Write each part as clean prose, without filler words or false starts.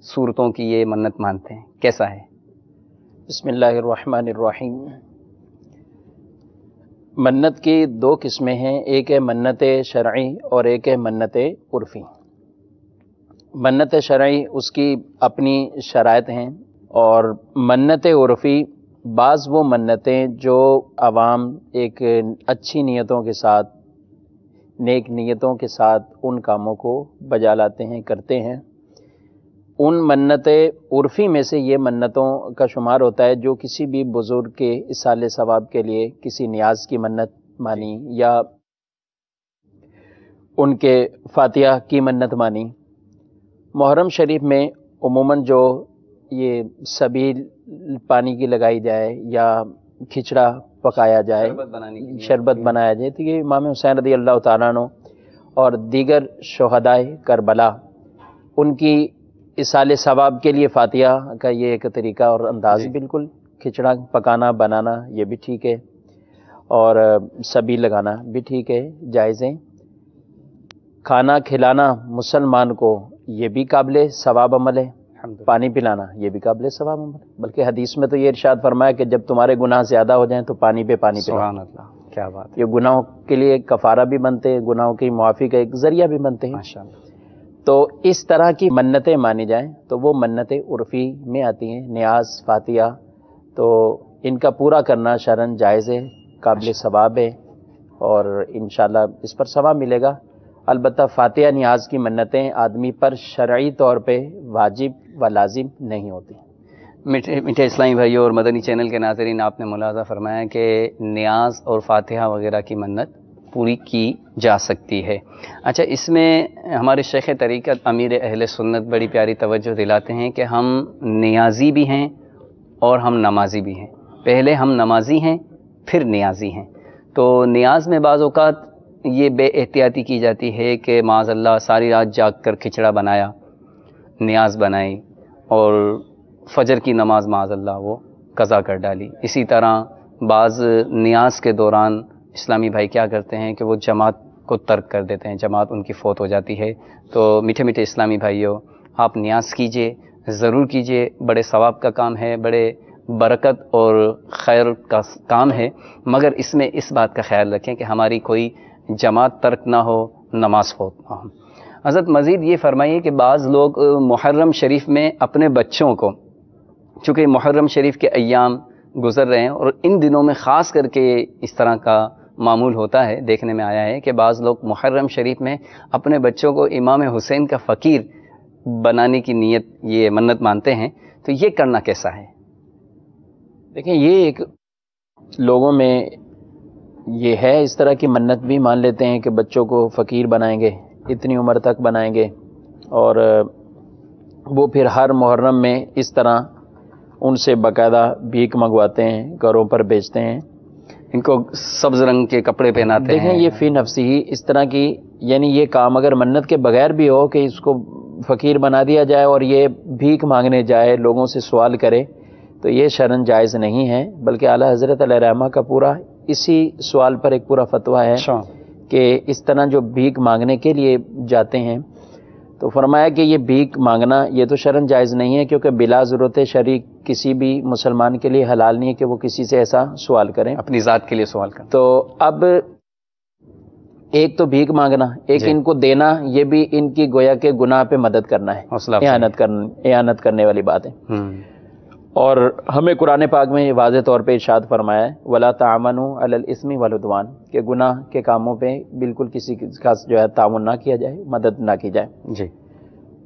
صورتوں کی یہ منت مانتے ہیں، کیسا ہے؟ بسم اللہ الرحمن الرحیم۔ منت کی دو قسمیں ہیں، ایک ہے منت شرعی اور ایک ہے منت عرفی۔ منت شرعی اس کی اپنی شرائط ہیں، اور منت عرفی بعض وہ منتیں جو عوام ایک اچھی نیتوں کے ساتھ، نیک نیتوں کے ساتھ ان کاموں کو بجا لاتے ہیں، کرتے ہیں۔ ان منت عرفی میں سے یہ منتوں کا شمار ہوتا ہے جو کسی بھی بزرگ کے اصالہ ثواب کے لیے کسی نیاز کی منت مانی، یا ان کے فاتحہ کی منت مانی۔ محرم شریف میں عموماً جو یہ سبیل پانی کی لگائی جائے یا کھچڑا پکایا جائے، شربت بنایا جائے، تو یہ امام حسین رضی اللہ تعالیٰ عنہ اور دیگر شہدائے کربلا ان کی اصالہ ثواب کے لیے فاتحہ کا یہ ایک طریقہ اور انداز، بالکل کھچڑا پکانا بنانا یہ بھی ٹھیک ہے، اور سبیل لگانا بھی ٹھیک ہے، جائز ہے۔ کھانا کھلانا مسلمان کو یہ بھی قابل ثواب عمل ہے، پانی پلانا یہ بھی قابل ثواب عمل ہے، بلکہ حدیث میں تو یہ ارشاد فرمایا کہ جب تمہارے گناہ زیادہ ہو جائیں تو پانی پہ پانی پلاؤ۔ سبحان اللہ، کیا بات ہے۔ یہ گناہوں کے لیے کفارہ بھی بنتے ہیں، گناہوں کی معافی کا ایک ذریعہ بھی بنتے ہیں۔ ماشاءاللہ۔ تو اس طرح کی منتیں مانی جائیں تو وہ منتیں عرفی میں آتی ہیں، نیاز، فاتحہ، تو ان کا پورا کرنا شرعاً جائز ہے، قابل ثواب ہے، اور انشاءاللہ اس پر ثواب ملے گا۔ البتہ فاتحہ نیاز کی منتیں آدمی پر شرعی طور پہ واجب و لازم نہیں ہوتی۔ میٹھے اسلامی بھائیوں اور مدنی چینل کے ناظرین، آپ نے ملاحظہ فرمایا کہ نیاز اور فاتحہ وغیرہ کی منت پوری کی جا سکتی ہے۔ اچھا، اس میں ہمارے شیخ طریقت امیر اہل سنت بڑی پیاری توجہ دلاتے ہیں کہ ہم نیازی بھی ہیں اور ہم نمازی بھی ہیں۔ پہلے ہم نمازی ہیں، پھر نیازی ہیں۔ تو نیاز میں بعض اوقات یہ بے احتیاطی کی جاتی ہے کہ معاذ اللہ ساری رات جاگ کر کھچڑا بنایا، نیاز بنائی، اور فجر کی نماز معاذ اللہ وہ قضا کر ڈالی۔ اسی طرح بعض نیاز کے دوران اسلامی بھائی کیا کرتے ہیں کہ وہ جماعت کو ترک کر دیتے ہیں، جماعت ان کی فوت ہو جاتی ہے۔ تو میٹھے میٹھے اسلامی بھائیوں، آپ نیاز کیجئے، ضرور کیجئے، بڑے ثواب کا کام ہے، بڑے برکت اور خیر کا کام ہے، مگر اس میں اس بات کا خیال رکھیں کہ ہماری کوئی جماعت ترک نہ ہو، نماز فوت نہ ہو۔ حضرت مزید یہ فرمائیے کہ بعض لوگ محرم شریف میں اپنے بچوں کو، چونکہ محرم شریف کے ایام گزر رہے ہیں اور ان دنوں میں خاص کر کے اس طرح کا معمول ہوتا ہے، دیکھنے میں آیا ہے کہ بعض لوگ محرم شریف میں اپنے بچوں کو امام حسین کا فقیر بنانے کی نیت، یہ منت مانتے ہیں، تو یہ کرنا کیسا ہے؟ دیکھیں، یہ ایک لوگوں میں یہ ہے، اس طرح کی منت بھی مان لیتے ہیں کہ بچوں کو فقیر بنائیں گے، اتنی عمر تک بنائیں گے، اور وہ پھر ہر محرم میں اس طرح ان سے باقاعدہ بھیک منگواتے ہیں، گھروں پر بیچتے ہیں، ان کو سبز رنگ کے کپڑے پہناتے ہیں۔ دیکھیں، یہ فی نفسی ہی اس طرح کی، یعنی یہ کام اگر منت کے بغیر بھی ہو کہ اس کو فقیر بنا دیا جائے اور یہ بھیک مانگنے جائے، لوگوں سے سوال کرے، تو یہ شرعاً جائز نہیں ہے، بلکہ اعلیٰ حضرت علیہ رحمہ کا پورا اسی سوال پر ایک پورا فتویٰ ہے کہ اس طرح جو بھیک مانگنے کے لیے جاتے ہیں، تو فرمایا کہ یہ بھیک مانگنا یہ تو شرعاً جائز نہیں ہے، کیونکہ بلا ضرورت شریک کسی بھی مسلمان کے لیے حلال نہیں ہے کہ وہ کسی سے ایسا سوال کریں، اپنی ذات کے لیے سوال کریں۔ تو اب ایک تو بھیک مانگنا، ایک ان کو دینا، یہ بھی ان کی گویا کے گناہ پہ مدد کرنا ہے، اعانت کرنے والی بات ہے۔ اور ہمیں قرآن پاک میں واضح طور پہ ارشاد فرمایا ہے وَلَا تَعَاوَنُوا عَلَى الْإِثْمِ وَالْعُدْوَانِ، کہ گناہ کے کاموں پہ بالکل کسی کا جو ہے تعاون نہ کیا جائے، مدد نہ کی جائے۔ جی،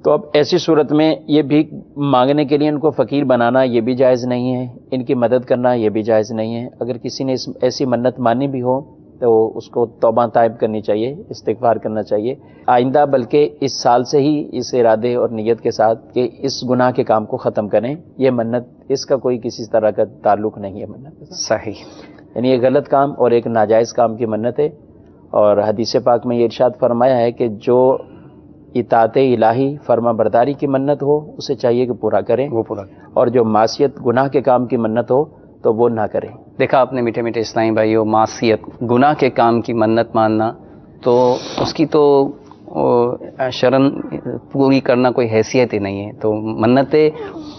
تو اب ایسی صورت میں یہ بھیک مانگنے کے لیے ان کو فقیر بنانا یہ بھی جائز نہیں ہے، ان کی مدد کرنا یہ بھی جائز نہیں ہے۔ اگر کسی نے ایسی منت مانی بھی ہو تو اس کو توبہ طائب کرنی چاہیے، استغفار کرنا چاہیے آئندہ، بلکہ اس سال سے ہی اس ارادے اور نیت کے ساتھ کہ اس گناہ کے کام کو ختم کریں۔ یہ منت، اس کا کوئی کسی طرح کا تعلق نہیں ہے منت، صحیح، یعنی یہ غلط کام اور ایک ناجائز کام کی منت ہے۔ اور حدیث پاک میں یہ ارشاد فرمایا ہے کہ جو اطاعت الہی فرما برداری کی منت ہو اسے چاہیے کہ پورا کریں، وہ پورا کریں، اور جو معصیت گناہ کے کام کی منت ہو تو وہ نہ کریں۔ دیکھا آپ نے میٹھے میٹھے اسلامی بھائیوں، معصیت گناہ کے کام کی منت ماننا تو اس کی تو شرن پوری کرنا کوئی حیثیت ہی نہیں ہے. تو منت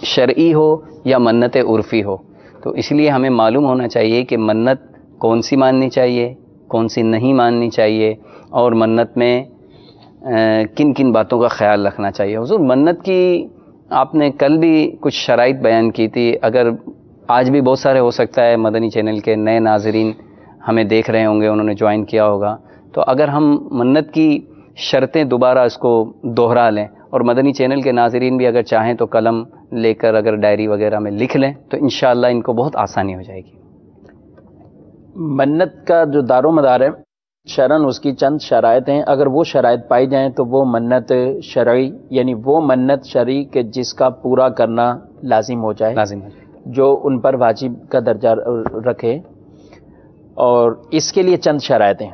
شرعی ہو یا منت عرفی ہو، تو اس لیے ہمیں معلوم ہونا چاہیے کہ منت کون سی ماننی چاہیے، کون سی نہیں ماننی چاہیے، اور منت میں کن کن باتوں کا خیال رکھنا چاہیے. حضور منت کی آپ نے کل بھی کچھ شرائط بیان کی تھی، اگر آج بھی بہت سارے ہو سکتا ہے مدنی چینل کے نئے ناظرین ہمیں دیکھ رہے ہوں گے، انہوں نے جوائن کیا ہوگا، تو اگر ہم منت کی شرطیں دوبارہ اس کو دوہرا لیں، اور مدنی چینل کے ناظرین بھی اگر چاہیں تو قلم لے کر اگر ڈائری وغیرہ میں لکھ لیں تو انشاءاللہ ان کو بہت آسانی ہو جائے گی. منت کا جو دار و مدار ہے شرعاً اس کی چند شرائط ہیں، اگر وہ شرائط پائی جائیں تو وہ منت شرعی، یعنی وہ منت شرعی کہ جس کا پورا کرنا لازم ہو جائے، جو ان پر واجب کا درجہ رکھے. اور اس کے لیے چند شرائط ہیں.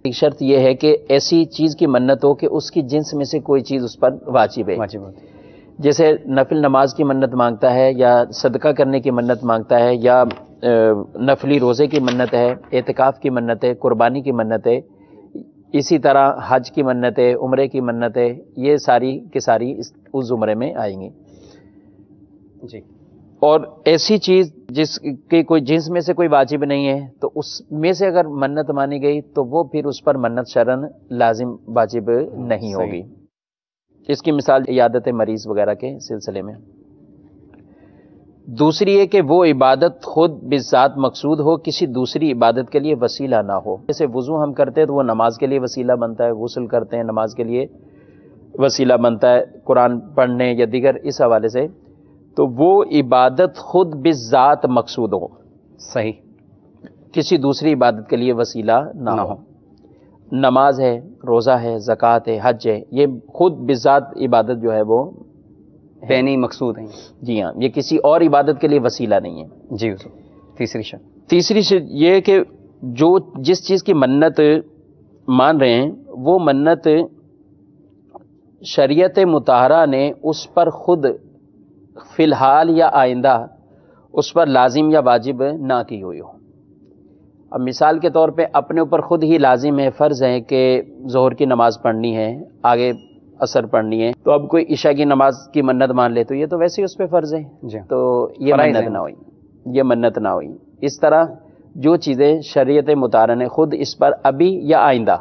ایک شرط یہ ہے کہ ایسی چیز کی منت ہو کہ اس کی جنس میں سے کوئی چیز اس پر واجب ہے. جیسے نفل نماز کی منت مانگتا ہے، یا صدقہ کرنے کی منت مانگتا ہے، یا نفلی روزے کی منت ہے، اعتکاف کی منت ہے، قربانی کی منت ہے، اسی طرح حج کی منت ہے، عمرے کی منت ہے، یہ ساری کی ساری اس زمرے میں آئیں گی. جی. اور ایسی چیز جس کی کوئی جنس میں سے کوئی واجب نہیں ہے تو اس میں سے اگر منت مانی گئی تو وہ پھر اس پر منت شرعاً لازم واجب نہیں ہوگی. اس کی مثال عیادت مریض وغیرہ کے سلسلے میں. دوسری ہے کہ وہ عبادت خود بذات مقصود ہو، کسی دوسری عبادت کے لیے وسیلہ نہ ہو. جیسے وضو ہم کرتے ہیں تو وہ نماز کے لیے وسیلہ بنتا ہے، غسل کرتے ہیں نماز کے لیے وسیلہ بنتا ہے، قرآن پڑھنے یا دیگر اس حوالے سے. تو وہ عبادت خود بذات مقصود ہو، صحیح، کسی دوسری عبادت کے لیے وسیلہ نہ ہو. نماز ہے، روزہ ہے، زکوٰۃ ہے، حج ہے، یہ خود بذات عبادت جو ہے وہ بینی مقصود ہیں. جی ہاں، یہ کسی اور عبادت کے لیے وسیلہ نہیں ہے. جی. تیسری شرط یہ کہ جو جس چیز کی منت مان رہے ہیں وہ منت شریعت مطہرہ نے اس پر خود فی الحال یا آئندہ اس پر لازم یا واجب نہ کی ہوئی ہو. اب مثال کے طور پہ اپنے اوپر خود ہی لازم ہے، فرض ہے کہ ظہر کی نماز پڑھنی ہے، آگے عصر پڑھنی ہے، تو اب کوئی عشاء کی نماز کی منت مان لے تو یہ تو ویسے ہی اس پہ فرض ہے. جی. تو یہ منت نہ ہوئی، یہ منت نہ ہوئی. اس طرح جو چیزیں شریعت مطہرہ نے خود اس پر ابھی یا آئندہ،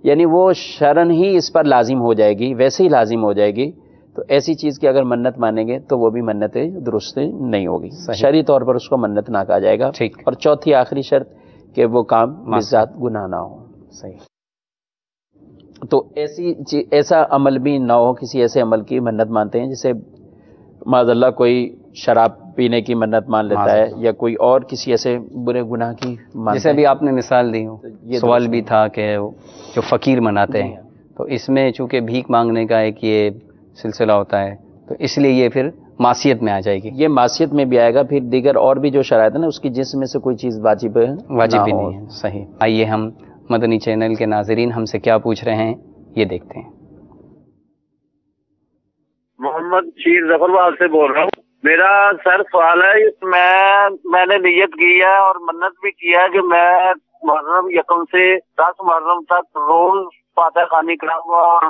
یعنی وہ شرعاً ہی اس پر لازم ہو جائے گی، ویسے ہی لازم ہو جائے گی، تو ایسی چیز کی اگر منت مانیں گے تو وہ بھی منت درست نہیں ہوگی، شرعی طور پر اس کو منت نہ کہا جائے گا. اور چوتھی آخری شرط کہ وہ کام بذات گناہ نہ ہو. صحیح. تو ایسا عمل بھی نہ ہو، کسی ایسے عمل کی منت مانتے ہیں جسے معاذ اللہ کوئی شراب پینے کی منت مان لیتا ہے، یا کوئی اور کسی ایسے برے گناہ کی مانتا ہے. جیسے ابھی آپ نے مثال دی ہو، سوال بھی تھا کہ جو فقیر مناتے ہیں، تو اس میں چونکہ بھیک مانگنے کا ایک یہ سلسلہ ہوتا ہے تو اس لیے یہ پھر معصیت میں آ جائے گی. یہ معصیت میں بھی آئے گا. پھر دیگر اور بھی جو شرائط ہے نا اس کی جس میں سے کوئی چیز واجب بھی نہیں ہے. صحیح. آئیے ہم مدنی چینل کے ناظرین ہم سے کیا پوچھ رہے ہیں یہ دیکھتے ہیں. محمد شیر ظفرآباد سے بول رہا ہوں. میرا سر سوال ہے، میں نے نیت کی ہے اور منت بھی کیا ہے کہ میں محرم یکم سے 10 محرم تک روز فاتح خوانی کراؤں گا اور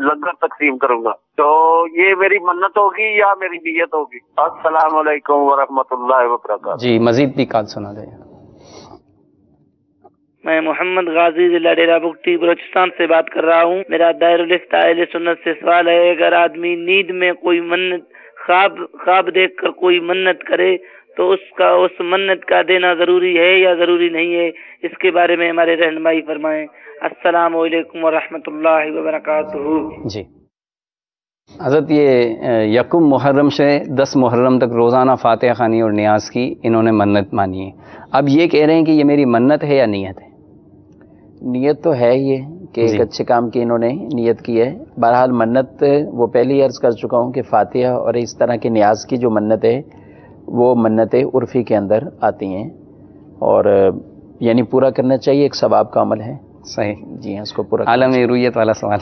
لنگر تقسیم کروں گا. تو یہ میری منت ہوگی یا میری نیت ہوگی؟ السلام علیکم ورحمۃ اللہ وبرکاتہ. جی مزید بھی کال سنا دیں. میں محمد غازی ضلع ڈیرہ بگٹی بلوچستان سے بات کر رہا ہوں. میرا دائرالفتہ اہل سنت سے سوال ہے، اگر آدمی نیند میں کوئی منت خواب دیکھ کر کوئی منت کرے تو اس منت کا دینا ضروری ہے یا ضروری نہیں ہے؟ اس کے بارے میں ہمارے رہنمائی فرمائیں. السلام علیکم ورحمۃ اللہ وبرکاتہ. جی حضرت، یہ یکم محرم سے 10 محرم تک روزانہ فاتحہ خوانی اور نیاز کی انہوں نے منت مانی ہے. اب یہ کہہ رہے ہیں کہ یہ میری منت ہے یا نیت ہے؟ نیت تو ہے یہ کہ ایک اچھے کام کی انہوں نے نیت کی ہے. بہرحال منت وہ پہلے ہی عرض کر چکا ہوں کہ فاتحہ اور اس طرح کے نیاز کی جو منت ہے وہ منت عرفی کے اندر آتی ہیں، اور یعنی پورا کرنا چاہیے، ایک ثواب کا عمل ہے. صحیح. جی ہاں، اس کو پورا. عالم رویت والا سوال،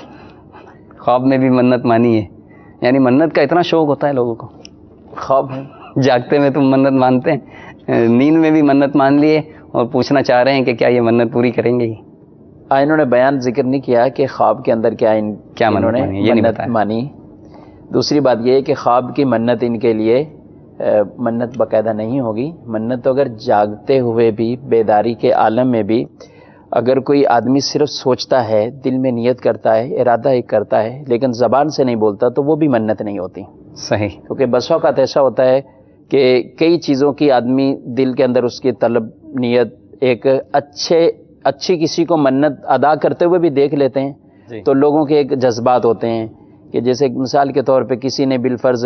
خواب میں بھی منت مانی ہے، یعنی منت کا اتنا شوق ہوتا ہے لوگوں کو. خواب ہے، جاگتے میں تم منت مانتے ہیں، نیند میں بھی منت مان لیے اور پوچھنا چاہ رہے ہیں کہ کیا یہ منت پوری کریں گے؟ انہوں نے بیان ذکر نہیں کیا کہ خواب کے اندر کیا انہوں نے منت مانی. دوسری بات یہ ہے کہ خواب کی منت ان کے لیے منت باقاعدہ نہیں ہوگی. منت تو اگر جاگتے ہوئے بھی بیداری کے عالم میں بھی اگر کوئی آدمی صرف سوچتا ہے، دل میں نیت کرتا ہے، ارادہ ایک کرتا ہے لیکن زبان سے نہیں بولتا تو وہ بھی منت نہیں ہوتی. صحیح. کیونکہ بس اوقات ایسا ہوتا ہے کہ کئی چیزوں کی آدمی دل کے اندر اس کی طلب نیت ایک اچھی کسی کو منت ادا کرتے ہوئے بھی دیکھ لیتے ہیں جی. تو لوگوں کے ایک جذبات ہوتے ہیں کہ جیسے مثال کے طور پہ کسی نے بالفرض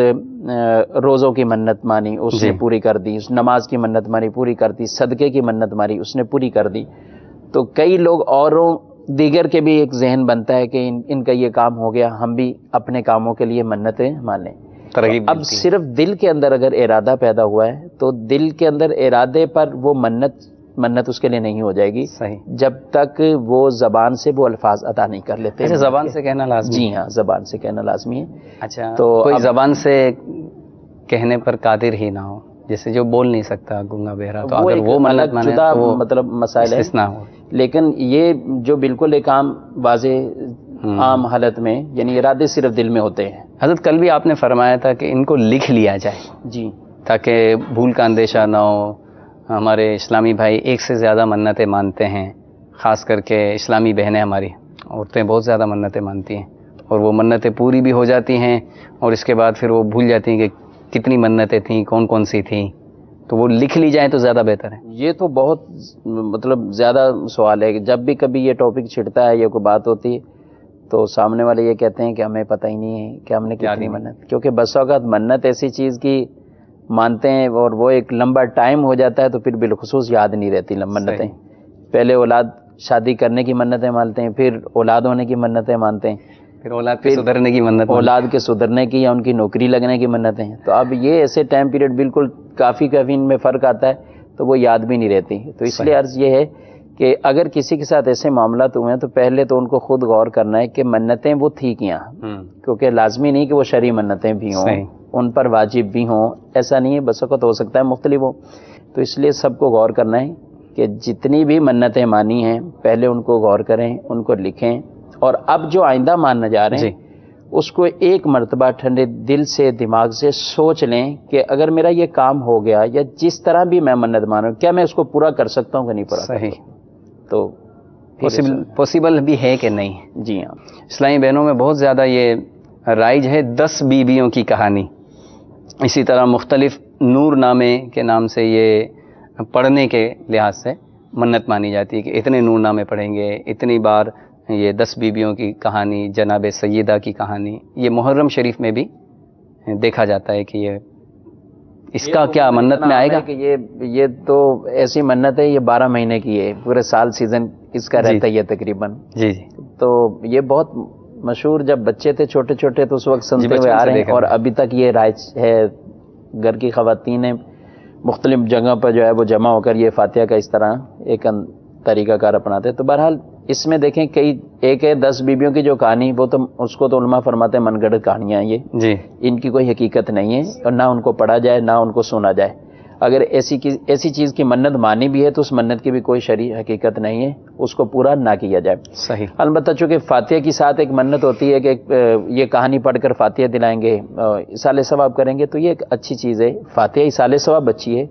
روزوں کی منت مانی، اس نے پوری کر دی، نماز کی منت مانی پوری کر دی، صدقے کی منت مانی اس نے پوری کر دی. تو کئی لوگ اوروں دیگر کے بھی ایک ذہن بنتا ہے کہ ان کا یہ کام ہو گیا، ہم بھی اپنے کاموں کے لیے منتیں مان لیں. اب صرف دل کے اندر اگر ارادہ پیدا ہوا ہے تو دل کے اندر ارادے پر وہ منت اس کے لیے نہیں ہو جائے گی. صحیح. جب تک وہ زبان سے وہ الفاظ ادا نہیں کر لیتے. اچھا، زبان سے کہنا لازمی؟ جی ہاں، زبان سے کہنا لازمی ہے. اچھا، تو کوئی زبان سے کہنے پر قادر ہی نہ ہو، جیسے جو بول نہیں سکتا، گونگا بہرا، تو اگر وہ منت مانے جدا تو وہ مطلب مسائل ہے. لیکن یہ جو بالکل ایک عام واضح عام حالت میں یعنی ارادے صرف دل میں ہوتے ہیں. حضرت کل بھی آپ نے فرمایا تھا کہ ان کو لکھ لیا جائے جی، تاکہ بھول کا اندیشہ نہ ہو. ہمارے اسلامی بھائی ایک سے زیادہ منتیں مانتے ہیں، خاص کر کے اسلامی بہنیں ہماری عورتیں بہت زیادہ منتیں مانتی ہیں اور وہ منتیں پوری بھی ہو جاتی ہیں اور اس کے بعد پھر وہ بھول جاتی ہیں کہ کتنی منتیں تھیں، کون کون سی تھیں. تو وہ لکھ لی جائیں تو زیادہ بہتر ہے. یہ تو بہت مطلب زیادہ سوال ہے کہ جب بھی کبھی یہ ٹاپک چھڑتا ہے یا کوئی بات ہوتی ہے تو سامنے والے یہ کہتے ہیں کہ ہمیں پتہ ہی نہیں ہے کہ ہم نے کتنی منت. کیونکہ بس اوقات منت ایسی چیز کی مانتے ہیں اور وہ ایک لمبا ٹائم ہو جاتا ہے تو پھر بالخصوص یاد نہیں رہتی منتیں. پہلے اولاد شادی کرنے کی منتیں مانتے ہیں، پھر اولاد ہونے کی منتیں مانتے ہیں، پھر اولاد کے سدھرنے کی منت، اولاد کے سدھرنے کی یا ان کی نوکری لگنے کی منتیں. تو اب یہ ایسے ٹائم پیریڈ بالکل کافی ان میں فرق آتا ہے تو وہ یاد بھی نہیں رہتی. تو اس لیے عرض یہ ہے کہ اگر کسی کے ساتھ ایسے معاملات ہوئے ہیں تو پہلے تو ان کو خود غور کرنا ہے کہ منتیں وہ تھی کیا، کیونکہ لازمی نہیں کہ وہ شرعی منتیں بھی ہوں، ان پر واجب بھی ہوں، ایسا نہیں ہے، بس وقت ہو سکتا ہے مختلف ہو. تو اس لیے سب کو غور کرنا ہے کہ جتنی بھی منتیں مانی ہیں پہلے ان کو غور کریں، ان کو لکھیں، اور اب جو آئندہ ماننے جا رہے ہیں اس کو ایک مرتبہ ٹھنڈے دل سے دماغ سے سوچ لیں کہ اگر میرا یہ کام ہو گیا یا جس طرح بھی میں منت مانوں کیا میں اس کو پورا کر سکتا ہوں کہ نہیں پورا. صحیح. تو پاسبل بھی ہے کہ نہیں. جی ہاں، اسلامی بہنوں میں بہت زیادہ یہ رائج ہے 10 بیویوں کی کہانی. اسی طرح مختلف نور نامے کے نام سے یہ پڑھنے کے لحاظ سے منت مانی جاتی ہے کہ اتنے نور نامے پڑھیں گے، اتنی بار یہ 10 بیویوں کی کہانی، جناب سیدہ کی کہانی. یہ محرم شریف میں بھی دیکھا جاتا ہے کہ یہ اس کا کیا منت میں آئے گا کہ یہ تو ایسی منت ہے، یہ 12 مہینے کی ہے، پورے سال سیزن اس کا رہتا ہے یہ تقریباً. جی. تو یہ بہت مشہور، جب بچے تھے چھوٹے چھوٹے تو اس وقت سنتے ہوئے آ رہے ہیں اور ابھی تک یہ رائج ہے. گھر کی خواتین مختلف جگہ پر جو ہے وہ جمع ہو کر یہ فاتحہ کا اس طرح ایک طریقہ کار اپناتے ہیں. تو بہرحال اس میں دیکھیں ایک ہے 10 بیویوں کی جو کہانی، وہ تو اس کو تو علماء فرماتے ہیں من گڑھ کہانیاں، یہ جی ان کی کوئی حقیقت نہیں ہے اور نہ ان کو پڑھا جائے نہ ان کو سنا جائے. اگر ایسی چیز کی منت مانی بھی ہے تو اس منت کی بھی کوئی شرعی حقیقت نہیں ہے، اس کو پورا نہ کیا جائے. صحیح. البتہ چونکہ فاتحہ کے ساتھ ایک منت ہوتی ہے کہ یہ کہانی پڑھ کر فاتحہ دلائیں گے، اصال ثواب کریں گے، تو یہ ایک اچھی چیز ہے. فاتحہ اصال ثواب اچھی ہے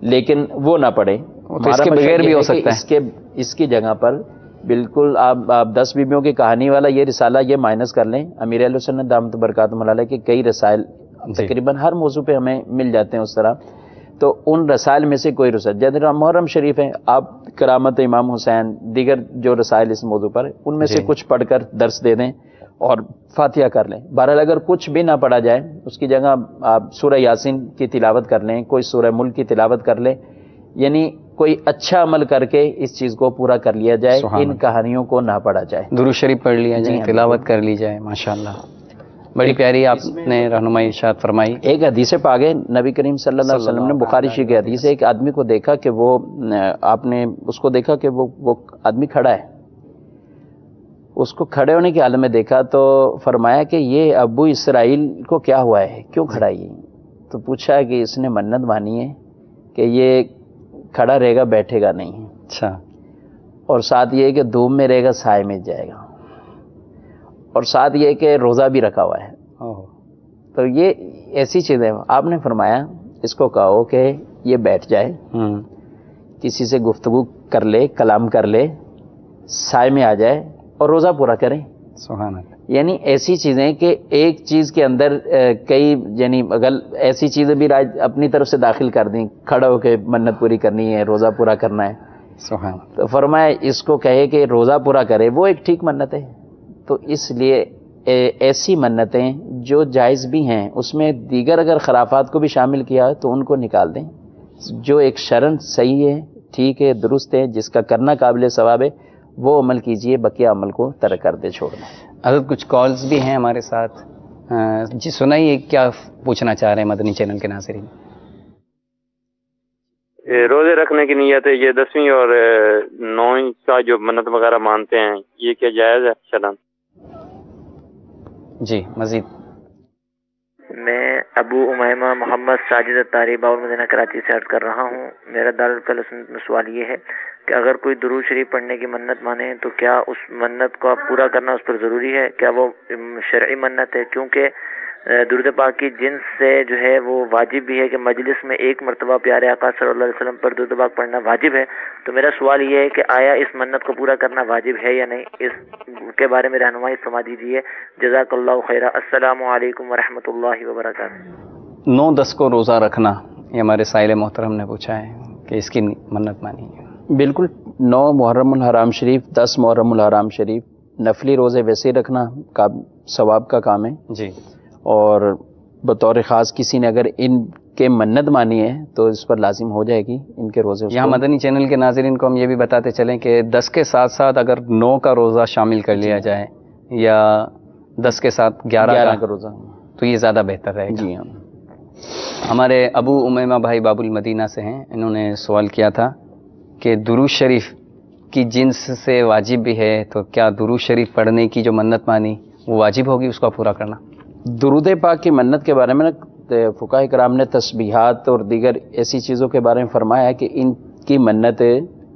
لیکن وہ نہ پڑھیں، اس کے بغیر بھی ہو سکتا ہے. اس کی جگہ پر بالکل آپ 10 بیویوں کی کہانی والا یہ رسالہ یہ مائنس کر لیں. امیر اہل سنت دامت برکاتہم علیہ کے کئی رسائل تقریباً ہر موضوع پہ ہمیں مل جاتے ہیں اس طرح. تو ان رسائل میں سے کوئی رسائل جیسے محرم شریف ہے، آپ کرامت امام حسین، دیگر جو رسائل اس موضوع پر ان میں سے کچھ پڑھ کر درس دے دیں اور فاتحہ کر لیں. بہرحال اگر کچھ بھی نہ پڑھا جائے اس کی جگہ آپ سورہ یاسین کی تلاوت کر لیں، کوئی سورہ ملک کی تلاوت کر لیں، یعنی کوئی اچھا عمل کر کے اس چیز کو پورا کر لیا جائے، ان کہانیوں کو نہ پڑھا جائے، درود شریف پڑھ لیا جائے، تلاوت کر لی جائے. ماشاءاللہ بڑی پیاری آپ نے رہنمائی ارشاد فرمائی. ایک حدیث پاک ہے نبی کریم صلی اللہ علیہ وسلم نے، بخاری شریف کی حدیث ہے، ایک آدمی کو دیکھا کہ وہ آپ نے اس کو دیکھا کہ وہ آدمی کھڑا ہے. اس کو کھڑے ہونے کے عالم میں دیکھا تو فرمایا کہ یہ ابو اسرائیل کو کیا ہوا ہے، کیوں کھڑا ہے یہ؟ تو پوچھا کہ اس نے منت مانی ہے کہ یہ کھڑا رہے گا، بیٹھے گا نہیں. اچھا. اور ساتھ یہ کہ دھوپ میں رہے گا سائے میں جائے گا، اور ساتھ یہ کہ روزہ بھی رکھا ہوا ہے. تو یہ ایسی چیزیں آپ نے فرمایا اس کو کہو کہ یہ بیٹھ جائے، کسی سے گفتگو کر لے، کلام کر لے، سائے میں آ جائے اور روزہ پورا کریں. سبحان اللہ. یعنی ایسی چیزیں کہ ایک چیز کے اندر کئی، یعنی اگر ایسی چیزیں بھی اپنی طرف سے داخل کر دیں، کھڑا ہو کے منت پوری کرنی ہے، روزہ پورا کرنا ہے، سبحان اللہ. تو فرمایا اس کو کہے کہ روزہ پورا کرے، وہ ایک ٹھیک منت ہے. تو اس لیے ایسی منتیں جو جائز بھی ہیں اس میں دیگر اگر خرافات کو بھی شامل کیا تو ان کو نکال دیں. جو ایک شرن صحیح ہے، ٹھیک ہے، درست ہے، جس کا کرنا قابل ثواب ہے وہ عمل کیجئے، بقیہ عمل کو ترک کر دے، چھوڑ دیں. حضرت کچھ کالز بھی ہیں ہمارے ساتھ. جی سنائیے، کیا پوچھنا چاہ رہے ہیں مدنی چینل کے ناظرین؟ روزے رکھنے کی نیت ہے، یہ 10ویں اور 9ویں کا جو منت وغیرہ مانتے ہیں، یہ کیا جائز ہے شرعاً؟ جی مزید. میں ابو امیمہ محمد ساجد طاری باول مدینہ کراچی سے عرض کر رہا ہوں. میرا دارالفلسفہ میں سوال یہ ہے کہ اگر کوئی درود شریف پڑھنے کی منت مانے تو کیا اس منت کو پورا کرنا اس پر ضروری ہے؟ کیا وہ شرعی منت ہے؟ کیونکہ درود پاک کی جنس سے جو ہے وہ واجب بھی ہے کہ مجلس میں ایک مرتبہ پیارے آقا صلی اللہ علیہ وسلم پر درود پاک پڑھنا واجب ہے. تو میرا سوال یہ ہے کہ آیا اس منت کو پورا کرنا واجب ہے یا نہیں؟ اس کے بارے میں رہنمائی فرما دیجیے. جزاک اللہ خیرہ. السلام علیکم ورحمۃ اللہ وبرکاتہ. 9-10 کو روزہ رکھنا، یہ ہمارے سائل محترم نے پوچھا ہے کہ اس کی منت مانی ہے. بالکل. 9 محرم الحرام شریف، 10 محرم الحرام شریف، نفلی روزے ویسے ہی رکھنا ثواب کا کام ہے. جی. اور بطور خاص کسی نے اگر ان کے منت مانی ہے تو اس پر لازم ہو جائے گی ان کے روزے. یہاں مدنی چینل کے ناظرین کو ہم یہ بھی بتاتے چلیں کہ 10 کے ساتھ ساتھ اگر 9 کا روزہ شامل کر لیا جائے یا 10 کے ساتھ 11 کا روزہ تو یہ زیادہ بہتر رہے گا. جی ہاں. ہمارے ابو امیمہ بھائی باب المدینہ سے ہیں، انہوں نے سوال کیا تھا کہ درود شریف کی جنس سے واجب بھی ہے، تو کیا درود شریف پڑھنے کی جو منت مانی وہ واجب ہوگی اس کو پورا کرنا؟ درود پاک کی منت کے بارے میں فقہاء کرام نے تسبیحات اور دیگر ایسی چیزوں کے بارے میں فرمایا کہ ان کی منت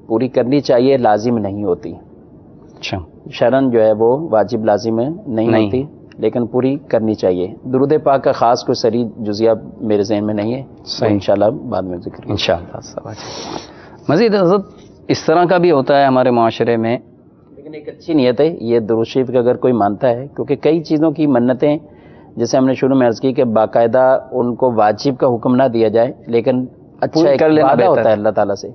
پوری کرنی چاہیے، لازم نہیں ہوتی. اچھا. شرعاً جو ہے وہ واجب لازم نہیں ہوتی، لیکن پوری کرنی چاہیے. درود پاک کا خاص کوئی صریح جزیہ میرے ذہن میں نہیں ہے، انشاءاللہ بعد میں ذکر انشاءاللہ. مزید حضرت اس طرح کا بھی ہوتا ہے ہمارے معاشرے میں، لیکن ایک اچھی نیت ہے یہ درود شریف کا اگر کوئی مانتا ہے، کیونکہ کئی چیزوں کی منتیں جیسے ہم نے شروع میں عرض کی کہ باقاعدہ ان کو واجب کا حکم نہ دیا جائے، لیکن اچھا ایک وعدہ ہوتا ہے اللہ تعالیٰ سے،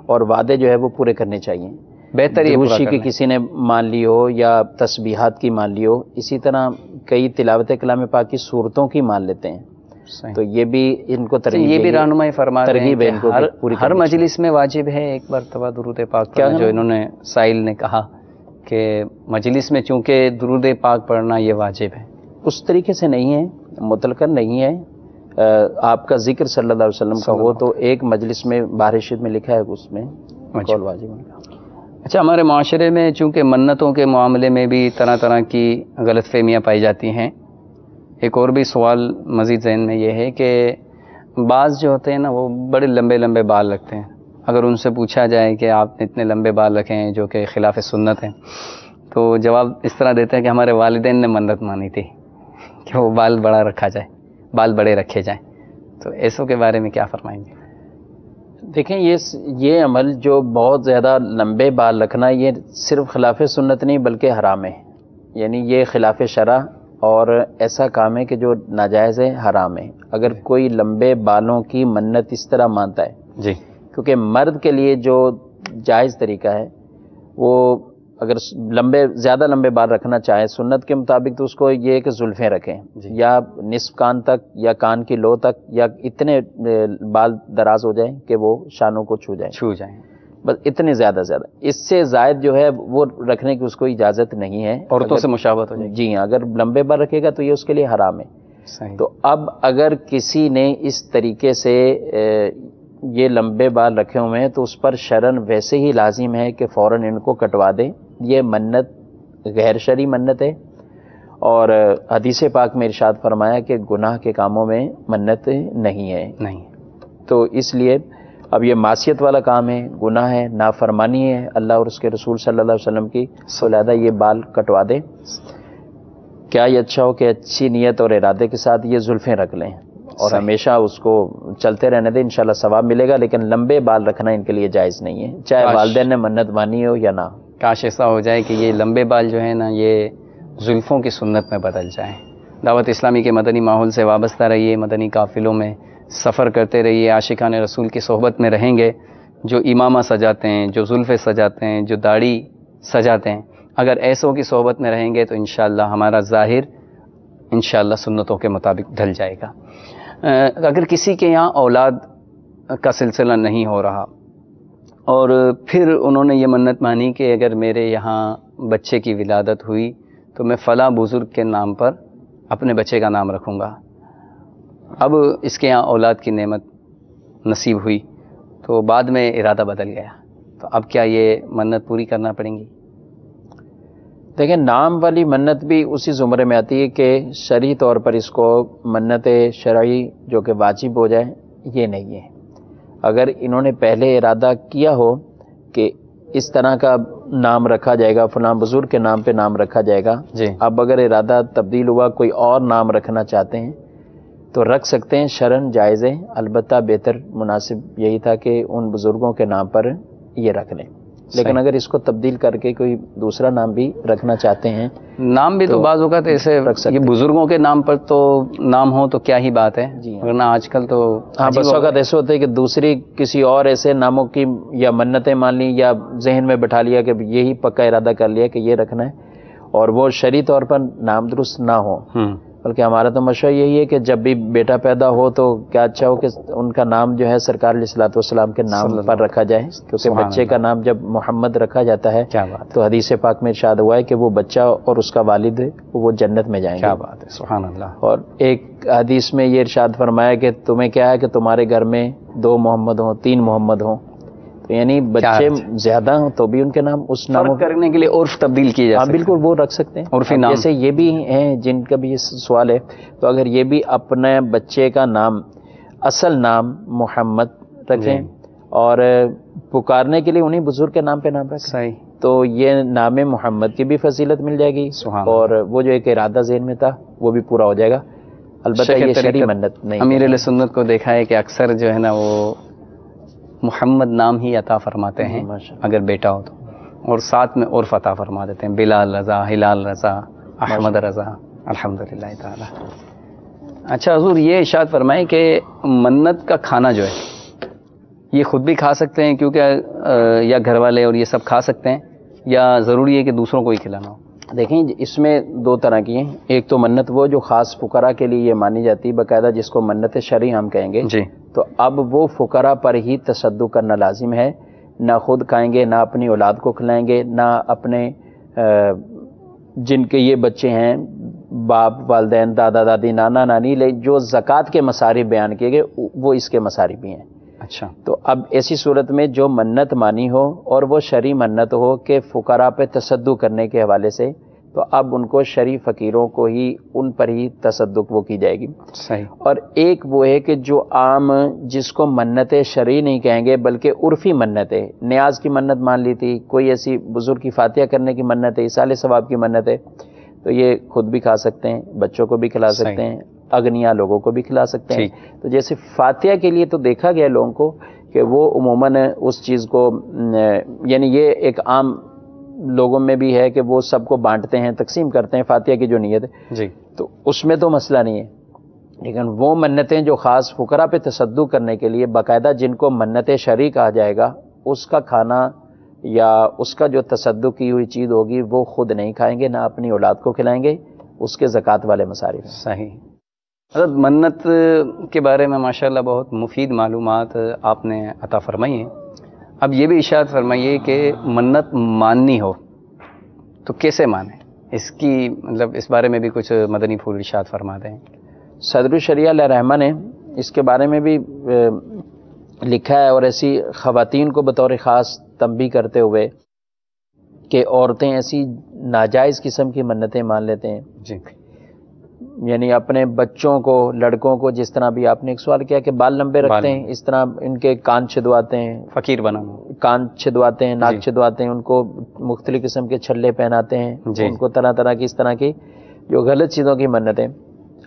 اور وعدے جو ہے وہ پورے کرنے چاہیے. بہتر دروشی کی کسی نے مان لی ہو یا تسبیحات کی مان لی ہو، اسی طرح کئی تلاوت کلام پاک کی صورتوں کی مان لیتے ہیں. تو یہ بھی ان کو ترغیب، یہ بھی رہنمائی فرما رہے ہیں کہ ان کو ہر مجلس میں واجب ہے ایک مرتبہ درود پاک پڑھنا، جو انہوں نے سائل نے کہا کہ مجلس میں چونکہ درود پاک پڑھنا یہ واجب ہے. اس طریقے سے نہیں ہے، مطلقاً نہیں ہے. آپ کا ذکر صلی اللہ علیہ وسلم کا ہو تو ایک مجلس میں بارشت میں لکھا ہے اس میں قول واجب ہے. اچھا، ہمارے معاشرے میں چونکہ منتوں کے معاملے میں بھی طرح طرح کی غلط فہمیاں پائی جاتی ہیں، ایک اور بھی سوال مزید ذہن میں یہ ہے کہ بعض جو ہوتے ہیں نا وہ بڑے لمبے لمبے بال رکھتے ہیں. اگر ان سے پوچھا جائے کہ آپ نے اتنے لمبے بال رکھے ہیں جو کہ خلاف سنت ہیں، تو جواب اس طرح دیتے ہیں کہ ہمارے والدین نے منت مانی تھی کہ وہ بال بڑا رکھا جائے، بال بڑے رکھے جائیں. تو ایسوں کے بارے میں کیا فرمائیں گے؟ دیکھیں یہ عمل جو بہت زیادہ لمبے بال رکھنا یہ صرف خلاف سنت نہیں بلکہ حرام ہے. یعنی یہ خلاف شرع اور ایسا کام ہے کہ جو ناجائز ہے، حرام ہے. اگر کوئی لمبے بالوں کی منت اس طرح مانتا ہے، جی، کیونکہ مرد کے لیے جو جائز طریقہ ہے وہ اگر زیادہ لمبے بال رکھنا چاہے سنت کے مطابق تو اس کو یہ کہ زلفیں رکھیں، یا نصف کان تک یا کان کی لو تک، یا اتنے بال دراز ہو جائیں کہ وہ شانوں کو چھو جائیں، بس اتنے زیادہ اس سے زائد جو ہے وہ رکھنے کی اس کو اجازت نہیں ہے. عورتوں سے مشابہت ہو جائے. جی ہاں، اگر لمبے بال رکھے گا تو یہ اس کے لیے حرام ہے. صحیح. تو اب اگر کسی نے اس طریقے سے یہ لمبے بال رکھے ہوئے ہیں تو اس پر شرعاً ویسے ہی لازم ہے کہ فوراً ان کو کٹوا دیں. یہ منت غیر شرعی منت ہے، اور حدیث پاک میں ارشاد فرمایا کہ گناہ کے کاموں میں منت نہیں ہے. نہیں. تو اس لیے اب یہ معصیت والا کام ہے، گناہ ہے، نافرمانی ہے اللہ اور اس کے رسول صلی اللہ علیہ وسلم کی، تو لہٰذا یہ بال کٹوا دیں۔ کیا یہ اچھا ہو کہ اچھی نیت اور ارادے کے ساتھ یہ زلفیں رکھ لیں اور ہمیشہ اس کو چلتے رہنے دیں، انشاءاللہ ثواب ملے گا، لیکن لمبے بال رکھنا ان کے لیے جائز نہیں ہے، چاہے والدین نے منت مانی ہو یا نہ۔ کاش ایسا ہو جائے کہ یہ لمبے بال جو ہیں نا یہ زلفوں کی سنت میں بدل جائیں۔ دعوت اسلامی کے مدنی ماحول سے وابستہ رہیے، مدنی قافلوں میں سفر کرتے رہیے، عاشقان رسول کی صحبت میں رہیں گے۔ جو امامہ سجاتے ہیں، جو زلفیں سجاتے ہیں، جو داڑھی سجاتے ہیں، اگر ایسوں کی صحبت میں رہیں گے تو انشاءاللہ ہمارا ظاہر انشاءاللہ سنتوں کے مطابق ڈھل جائے گا۔ اگر کسی کے یہاں اولاد کا سلسلہ نہیں ہو رہا اور پھر انہوں نے یہ منت مانی کہ اگر میرے یہاں بچے کی ولادت ہوئی تو میں فلاں بزرگ کے نام پر اپنے بچے کا نام رکھوں گا، اب اس کے یہاں اولاد کی نعمت نصیب ہوئی تو بعد میں ارادہ بدل گیا، تو اب کیا یہ منت پوری کرنا پڑیں گی؟ دیکھیں، نام والی منت بھی اسی زمرے میں آتی ہے کہ شرعی طور پر اس کو منت شرعی جو کہ واجب ہو جائے یہ نہیں ہے۔ اگر انہوں نے پہلے ارادہ کیا ہو کہ اس طرح کا نام رکھا جائے گا، فلاں بزرگ کے نام پہ نام رکھا جائے گا، جی، اب اگر ارادہ تبدیل ہوا کوئی اور نام رکھنا چاہتے ہیں تو رکھ سکتے ہیں، شرعاً جائز ہے، البتہ بہتر مناسب یہی تھا کہ ان بزرگوں کے نام پر یہ رکھ لیں، لیکن اگر اس کو تبدیل کر کے کوئی دوسرا نام بھی رکھنا چاہتے ہیں، نام بھی تو بعض اوقات ایسے یہ بزرگوں کے نام پر تو نام ہو تو کیا ہی بات ہے، جی ورنہ آج کل تو ہاں بس اوقات ایسے ہوتے ہیں کہ دوسری کسی اور ایسے ناموں کی یا منتیں مان لی یا ذہن میں بٹھا لیا کہ یہی پکا ارادہ کر لیا کہ یہ رکھنا ہے اور وہ شرعی طور پر نام درست نہ ہو، بلکہ ہمارا تو مشورہ یہی ہے کہ جب بھی بیٹا پیدا ہو تو کیا اچھا ہو کہ ان کا نام جو ہے سرکار علیہ الصلوۃ والسلام کے نام پر رکھا جائے، کیونکہ بچے کا نام جب محمد رکھا جاتا ہے تو حدیث پاک میں ارشاد ہوا ہے کہ وہ بچہ اور اس کا والد وہ جنت میں جائیں گے۔ کیا بات ہے، سبحان اللہ۔ اور ایک حدیث میں یہ ارشاد فرمایا کہ تمہیں کیا ہے کہ تمہارے گھر میں 2 محمد ہوں، 3 محمد ہوں، تو یعنی بچے زیادہ ہوں تو بھی ان کے نام اس نام کرنے کے لیے عرف تبدیل کی جا سکتی ہے، بالکل وہ رکھ سکتے ہیں عرفی نام، جیسے یہ بھی ہیں جن کا بھی یہ سوال ہے، تو اگر یہ بھی اپنے بچے کا نام اصل نام محمد رکھیں اور پکارنے کے لیے انہیں بزرگ کے نام پہ نام رکھیں، صحیح، تو یہ نام محمد کی بھی فضیلت مل جائے گی اور وہ جو ایک ارادہ ذہن میں تھا وہ بھی پورا ہو جائے گا۔ البتہ یہ شرعی منت نہیں، امیر علیہ سنت کو دیکھا ہے کہ اکثر جو ہے نا وہ محمد نام ہی عطا فرماتے ہیں اگر بیٹا ہو تو، اور ساتھ میں عرف عطا فرما دیتے ہیں، بلال رضا، ہلال رضا، احمد رضا، الحمدللہ تعالی۔ اچھا حضور یہ ارشاد فرمائیں کہ منت کا کھانا جو ہے یہ خود بھی کھا سکتے ہیں کیونکہ یا گھر والے اور یہ سب کھا سکتے ہیں، یا ضروری ہے کہ دوسروں کو ہی کھلانا ہو؟ دیکھیں اس میں 2 طرح کی ہیں، ایک تو منت وہ جو خاص فقراء کے لیے یہ مانی جاتی ہے باقاعدہ، جس کو منت شرعی ہم کہیں گے، جی، تو اب وہ فقراء پر ہی تصدق کرنا لازم ہے، نہ خود کھائیں گے، نہ اپنی اولاد کو کھلائیں گے، نہ اپنے جن کے یہ بچے ہیں باپ، والدین، دادا دادی، نانا نانی، جو زکوٰۃ کے مصارف بیان کیے گئے وہ اس کے مصارف بھی ہیں۔ اچھا، تو اب ایسی صورت میں جو منت مانی ہو اور وہ شرعی منت ہو کہ فقراء پہ تصدق کرنے کے حوالے سے، تو اب ان کو شرعی فقیروں کو ہی ان پر ہی تصدق وہ کی جائے گی۔ صحیح۔ اور ایک وہ ہے کہ جو عام جس کو منت شرعی نہیں کہیں گے بلکہ عرفی منت ہے، نیاز کی منت مان لی تھی، کوئی ایسی بزرگ کی فاتحہ کرنے کی منت ہے، ایصال ثواب کی منت ہے، تو یہ خود بھی کھا سکتے ہیں، بچوں کو بھی کھلا سکتے ہیں، اغنیا لوگوں کو بھی کھلا سکتے ہیں۔ تو جیسے فاتحہ کے لیے تو دیکھا گیا لوگوں کو کہ وہ عموماً اس چیز کو یعنی یہ ایک عام لوگوں میں بھی ہے کہ وہ سب کو بانٹتے ہیں، تقسیم کرتے ہیں فاتحہ کی جو نیت ہے، جی، تو اس میں تو مسئلہ نہیں ہے، لیکن وہ منتیں جو خاص فقراء پہ تصدق کرنے کے لیے باقاعدہ جن کو منت شرعی کہا جائے گا، اس کا کھانا یا اس کا جو تصدق کی ہوئی چیز ہوگی وہ خود نہیں کھائیں گے، نہ اپنی اولاد کو کھلائیں گے، اس کے زکوٰۃ والے مصارف ہیں۔ صحیح۔ حضرت منت کے بارے میں ماشاءاللہ بہت مفید معلومات آپ نے عطا فرمائی ہیں۔ اب یہ بھی ارشاد فرمائیے کہ منت ماننی ہو تو کیسے مانیں، اس کی مطلب اس بارے میں بھی کچھ مدنی پھول ارشاد فرما دیں۔ صدر الشریعہ علیہ رحمہ نے اس کے بارے میں بھی لکھا ہے اور ایسی خواتین کو بطور خاص تنبیہ کرتے ہوئے کہ عورتیں ایسی ناجائز قسم کی منتیں مان لیتے ہیں۔ جی، یعنی اپنے بچوں کو، لڑکوں کو، جس طرح بھی آپ نے ایک سوال کیا کہ بال لمبے رکھتے ہیں، اس طرح ان کے کان چھدواتے ہیں، فقیر بنانا، کان چھدواتے ہیں، ناک جی چھدواتے ہیں، ان کو مختلف قسم کے چھلے پہناتے ہیں، جی ان کو طرح طرح کی اس طرح کی جو غلط چیزوں کی منتیں،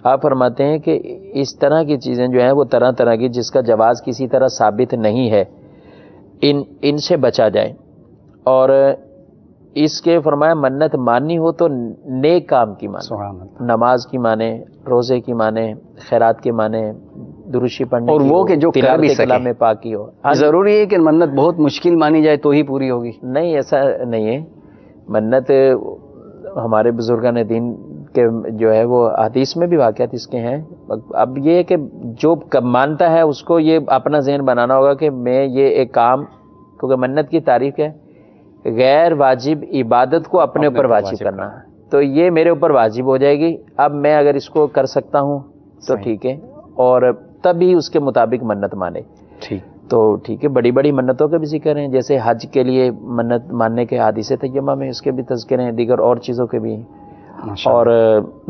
آپ فرماتے ہیں کہ اس طرح کی چیزیں جو ہیں وہ طرح طرح کی جس کا جواز کسی طرح ثابت نہیں ہے، ان سے بچا جائے. اور اس کے فرمایا منت ماننی ہو تو نیک کام کی مانے، سبحان اللہ. نماز کی مانے، روزے کی مانے، خیرات کی مانے، درشی پڑھنے اور کی وہ ہو، کہ جو کر بھی تلاوت سکے. کلام پاکی ہو. ہاں جی. ضروری ہے کہ منت بہت مشکل مانی جائے تو ہی پوری ہوگی؟ نہیں، ایسا نہیں ہے. منت ہمارے بزرگان دین کے جو ہے وہ حدیث میں بھی واقعات اس کے ہیں. اب یہ ہے کہ جو مانتا ہے اس کو یہ اپنا ذہن بنانا ہوگا کہ میں یہ ایک کام، کیونکہ منت کی تعریف ہے غیر واجب عبادت کو اپنے اوپر واجب کرنا، تو یہ میرے اوپر واجب ہو جائے گی. اب میں اگر اس کو کر سکتا ہوں تو ٹھیک ہے، اور تبھی اس کے مطابق منت مانے. ٹھیک تو ٹھیک ہے. بڑی بڑی منتوں کے بھی ذکر ہیں، جیسے حج کے لیے منت ماننے کے حدیث طیبہ میں اس کے بھی تذکرے ہیں، دیگر اور چیزوں کے بھی ہیں، اور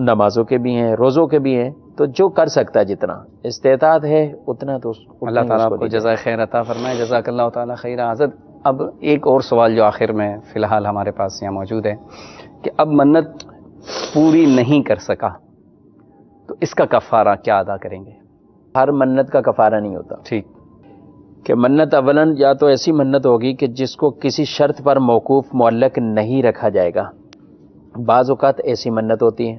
نمازوں کے بھی ہیں، روزوں کے بھی ہیں. تو جو کر سکتا ہے جتنا استطاعت ہے اتنا، تو اللہ تعالیٰ آپ کو جزائے خیر عطا فرمائے. جزاک اللہ تعالیٰ خیر. حضرت اب ایک اور سوال جو آخر میں فی الحال ہمارے پاس یہاں موجود ہے کہ اب منت پوری نہیں کر سکا تو اس کا کفارہ کیا ادا کریں گے؟ ہر منت کا کفارہ نہیں ہوتا. ٹھیک. کہ منت اولاً یا تو ایسی منت ہوگی کہ جس کو کسی شرط پر موقوف معلق نہیں رکھا جائے گا. بعض اوقات ایسی منت ہوتی ہے،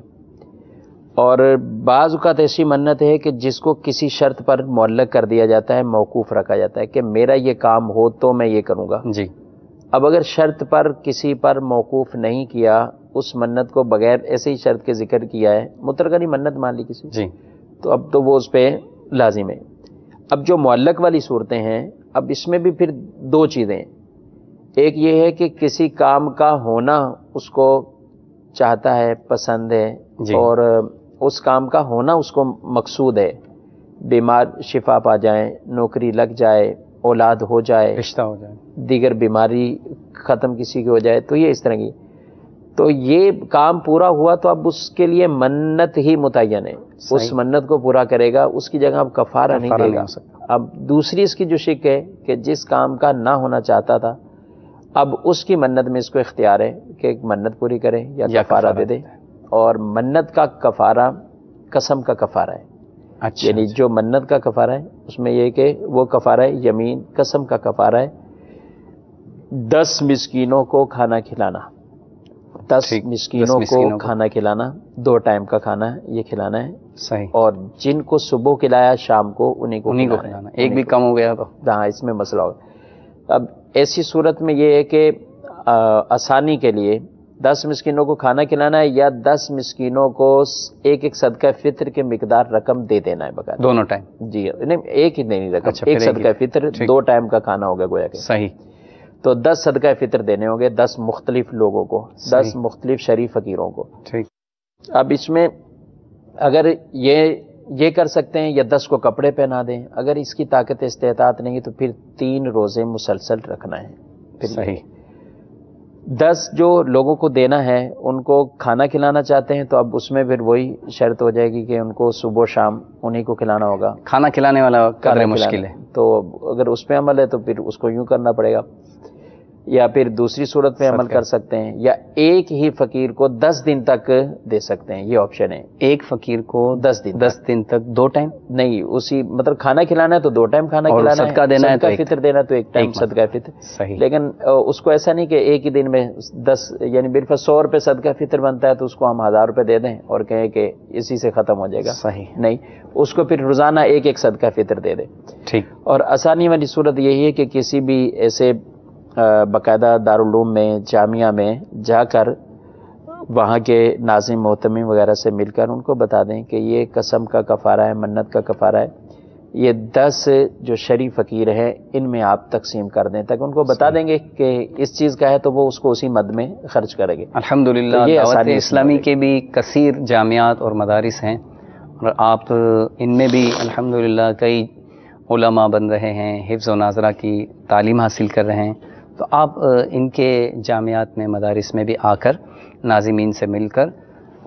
اور بعض اوقات ایسی منت ہے کہ جس کو کسی شرط پر معلق کر دیا جاتا ہے، موقوف رکھا جاتا ہے کہ میرا یہ کام ہو تو میں یہ کروں گا. جی. اب اگر شرط پر کسی پر موقوف نہیں کیا، اس منت کو بغیر ایسے ہی شرط کے ذکر کیا ہے، مطلقاً منت مان لی کسی، جی. تو اب تو وہ اس پہ لازم ہے. اب جو معلق والی صورتیں ہیں، اب اس میں بھی پھر دو چیزیں ہیں. ایک یہ ہے کہ کسی کام کا ہونا اس کو چاہتا ہے، پسند ہے، جی. اور اس کام کا ہونا اس کو مقصود ہے. بیمار شفا پا جائیں، نوکری لگ جائے، اولاد ہو جائے، رشتہ ہو جائے، دیگر بیماری ختم کسی کی ہو جائے، تو یہ اس طرح کی. تو یہ کام پورا ہوا تو اب اس کے لیے منت ہی متعین ہے. اس منت کو پورا کرے گا، اس کی جگہ اب کفارہ نہیں دے گا. اب دوسری اس کی جو شک ہے کہ جس کام کا نہ ہونا چاہتا تھا، اب اس کی منت میں اس کو اختیار ہے کہ ایک منت پوری کرے یا کفارہ دے دے. اور منت کا کفارہ قسم کا کفارہ ہے. اچھا. یعنی جو منت کا کفارہ ہے اس میں یہ کہ وہ کفارہ ہے یمین، قسم کا کفارہ ہے 10 مسکینوں کو کھانا کھلانا. 10 مسکینوں کو کھانا کھلانا، 2 ٹائم کا کھانا یہ کھلانا ہے. صحیح. اور جن کو صبح کھلایا شام کو انہیں کو کھلانا. ایک بھی کم ہو گیا تو ہاں اس میں مسئلہ ہوگا. اب ایسی صورت میں یہ ہے کہ آسانی کے لیے 10 مسکینوں کو کھانا کھلانا ہے، یا 10 مسکینوں کو ایک صدقہ فطر کے مقدار رقم دے دینا ہے باقاعدہ دونوں ٹائم. جی نہیں، ایک ہی نہیں رقم. اچھا، ایک صدقہ فطر 2 ٹائم کا کھانا ہوگا گویا کہ. صحیح. تو 10 صدقہ فطر دینے ہوں گے 10 مختلف لوگوں کو، 10 مختلف شریف فقیروں کو. ٹھیک. اب اس میں اگر یہ کر سکتے ہیں یا 10 کو کپڑے پہنا دیں. اگر اس کی طاقت استطاعت نہیں تو پھر 3 روزے مسلسل رکھنا ہے. صحیح. 10 جو لوگوں کو دینا ہے ان کو کھانا کھلانا چاہتے ہیں تو اب اس میں پھر وہی شرط ہو جائے گی کہ ان کو صبح شام انہیں کو کھلانا ہوگا. کھانا کھلانے والا قدر مشکل ہے، تو اگر اس پہ عمل ہے تو پھر اس کو یوں کرنا پڑے گا. یا پھر دوسری صورت پہ عمل کر سکتے ہیں، یا ایک ہی فقیر کو 10 دن تک دے سکتے ہیں. یہ آپشن ہے. ایک فقیر کو 10 دن تک 2 ٹائم نہیں، اسی مطلب کھانا کھلانا ہے تو 2 ٹائم کھانا کھلانا ہے، صدقہ دینا ہے تو فطر دینا تو 1 ٹائم صدقہ فطر. صحیح. لیکن اس کو ایسا نہیں کہ ایک ہی دن میں 10 یعنی بالکل 100 روپے صدقہ فطر بنتا ہے تو اس کو ہم 1000 روپے دے دیں اور کہیں کہ اسی سے ختم ہو جائے گا. صحیح نہیں، اس کو پھر روزانہ ایک صدقہ فطر دے دیں. ٹھیک. اور آسانی والی صورت یہی ہے کہ کسی بھی ایسے باقاعدہ دارالعلوم میں، جامعہ میں جا کر وہاں کے ناظم محتمم وغیرہ سے مل کر ان کو بتا دیں کہ یہ قسم کا کفارہ ہے، منت کا کفارہ ہے، یہ 10 جو شریف فقیر ہیں ان میں آپ تقسیم کر دیں، تاکہ ان کو بتا دیں گے کہ اس چیز کا ہے تو وہ اس کو اسی مد میں خرچ کریں گے. الحمدللہ دعوت اسلامی کے بھی کثیر جامعات اور مدارس ہیں، اور آپ ان میں بھی الحمدللہ کئی علماء بن رہے ہیں، حفظ و ناظرہ کی تعلیم حاصل کر رہے ہیں. تو آپ ان کے جامعات میں، مدارس میں بھی آ کر ناظمین سے مل کر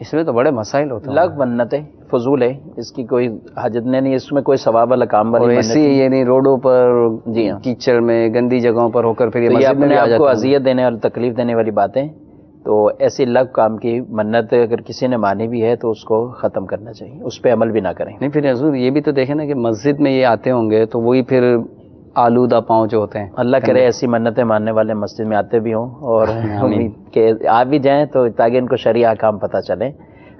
اس میں تو بڑے مسائل ہوتے ہیں. لگ منتیں فضول ہے، اس کی کوئی حاجت نہیں، اس میں کوئی ثواب والا کام اور ایسی یعنی روڈوں پر جی ہاں کیچڑ میں گندی جگہوں پر ہو کر پھر یہ تو یہ مسجد میں اپنے بھی آ آپ جاتے کو ہیں. اذیت دینے والی تکلیف دینے والی باتیں. تو ایسی لگ کام کی منت اگر کسی نے مانی بھی ہے تو اس کو ختم کرنا چاہیے، اس پہ عمل بھی نہ کریں. نہیں پھر حضور یہ بھی تو دیکھیں نا کہ مسجد میں یہ آتے ہوں گے تو وہی پھر آلودہ پاؤں جو ہوتے ہیں. اللہ کرے ایسی منتیں ماننے والے مسجد میں آتے بھی ہوں اور امید کہ آ بھی جائیں تو تاکہ ان کو شرعی احکام پتہ چلیں.